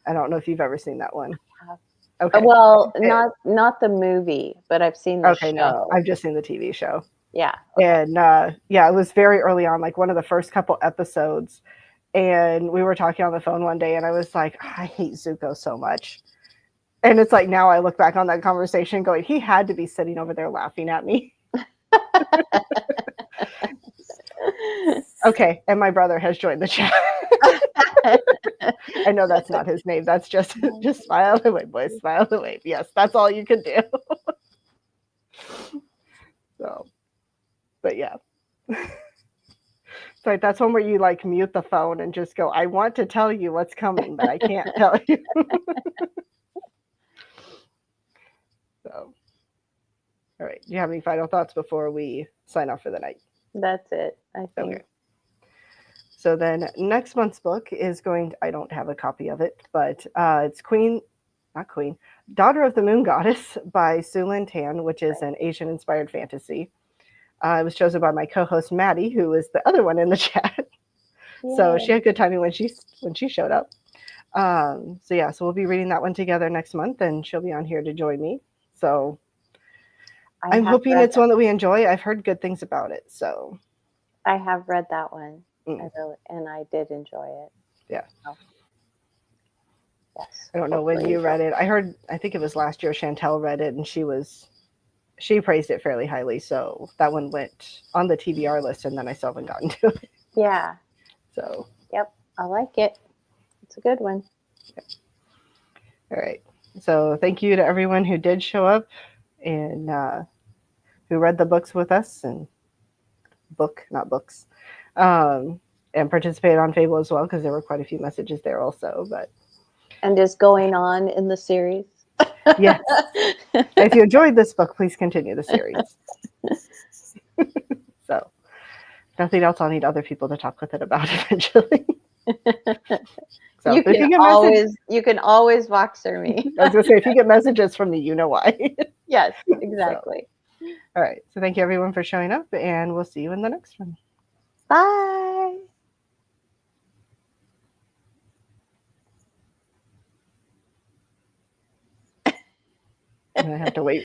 I don't know if you've ever seen that one. Okay. Well, not the movie, but I've seen the show. No, I've just seen the TV show. Yeah. Okay. And it was very early on, like one of the first couple episodes. And we were talking on the phone one day, and I was like, I hate Zuko so much. And it's like, now I look back on that conversation going, he had to be sitting over there laughing at me. Okay, and my brother has joined the chat. I know that's not his name. That's just smile and wave, boys. Smile and wave. Yes, that's all you can do. So, but yeah. So that's one where you like mute the phone and just go, I want to tell you what's coming, but I can't tell you. So, all right. Do you have any final thoughts before we sign off for the night? That's it, I think. Okay. So then next month's book is I don't have a copy of it, but it's Daughter of the Moon Goddess by Sullivan Tan, which is an Asian-inspired fantasy. It was chosen by my co-host Maddie, who is the other one in the chat. Yay. So she had good timing when she showed up. So we'll be reading that one together next month, and she'll be on here to join me. So I'm hoping it's one that we enjoy. I've heard good things about it. So I have read that one, and I did enjoy it. Yeah. So. Yes. I don't know when you read it. I think it was last year Chantel read it, and she praised it fairly highly. So that one went on the TBR list, and then I still haven't gotten to it. Yeah. So. Yep, I like it. It's a good one. Okay. All right. So thank you to everyone who did show up and who read the books with us, and not books, and participated on Fable as well, because there were quite a few messages there also. And is going on in the series. Yes. If you enjoyed this book, please continue the series. So, nothing else, I'll need other people to talk with it about eventually. So you can always Voxer me. I was going to say, if you get messages from me, you know why. Yes, exactly. So, all right. So thank you everyone for showing up, and we'll see you in the next one. Bye. And I have to wait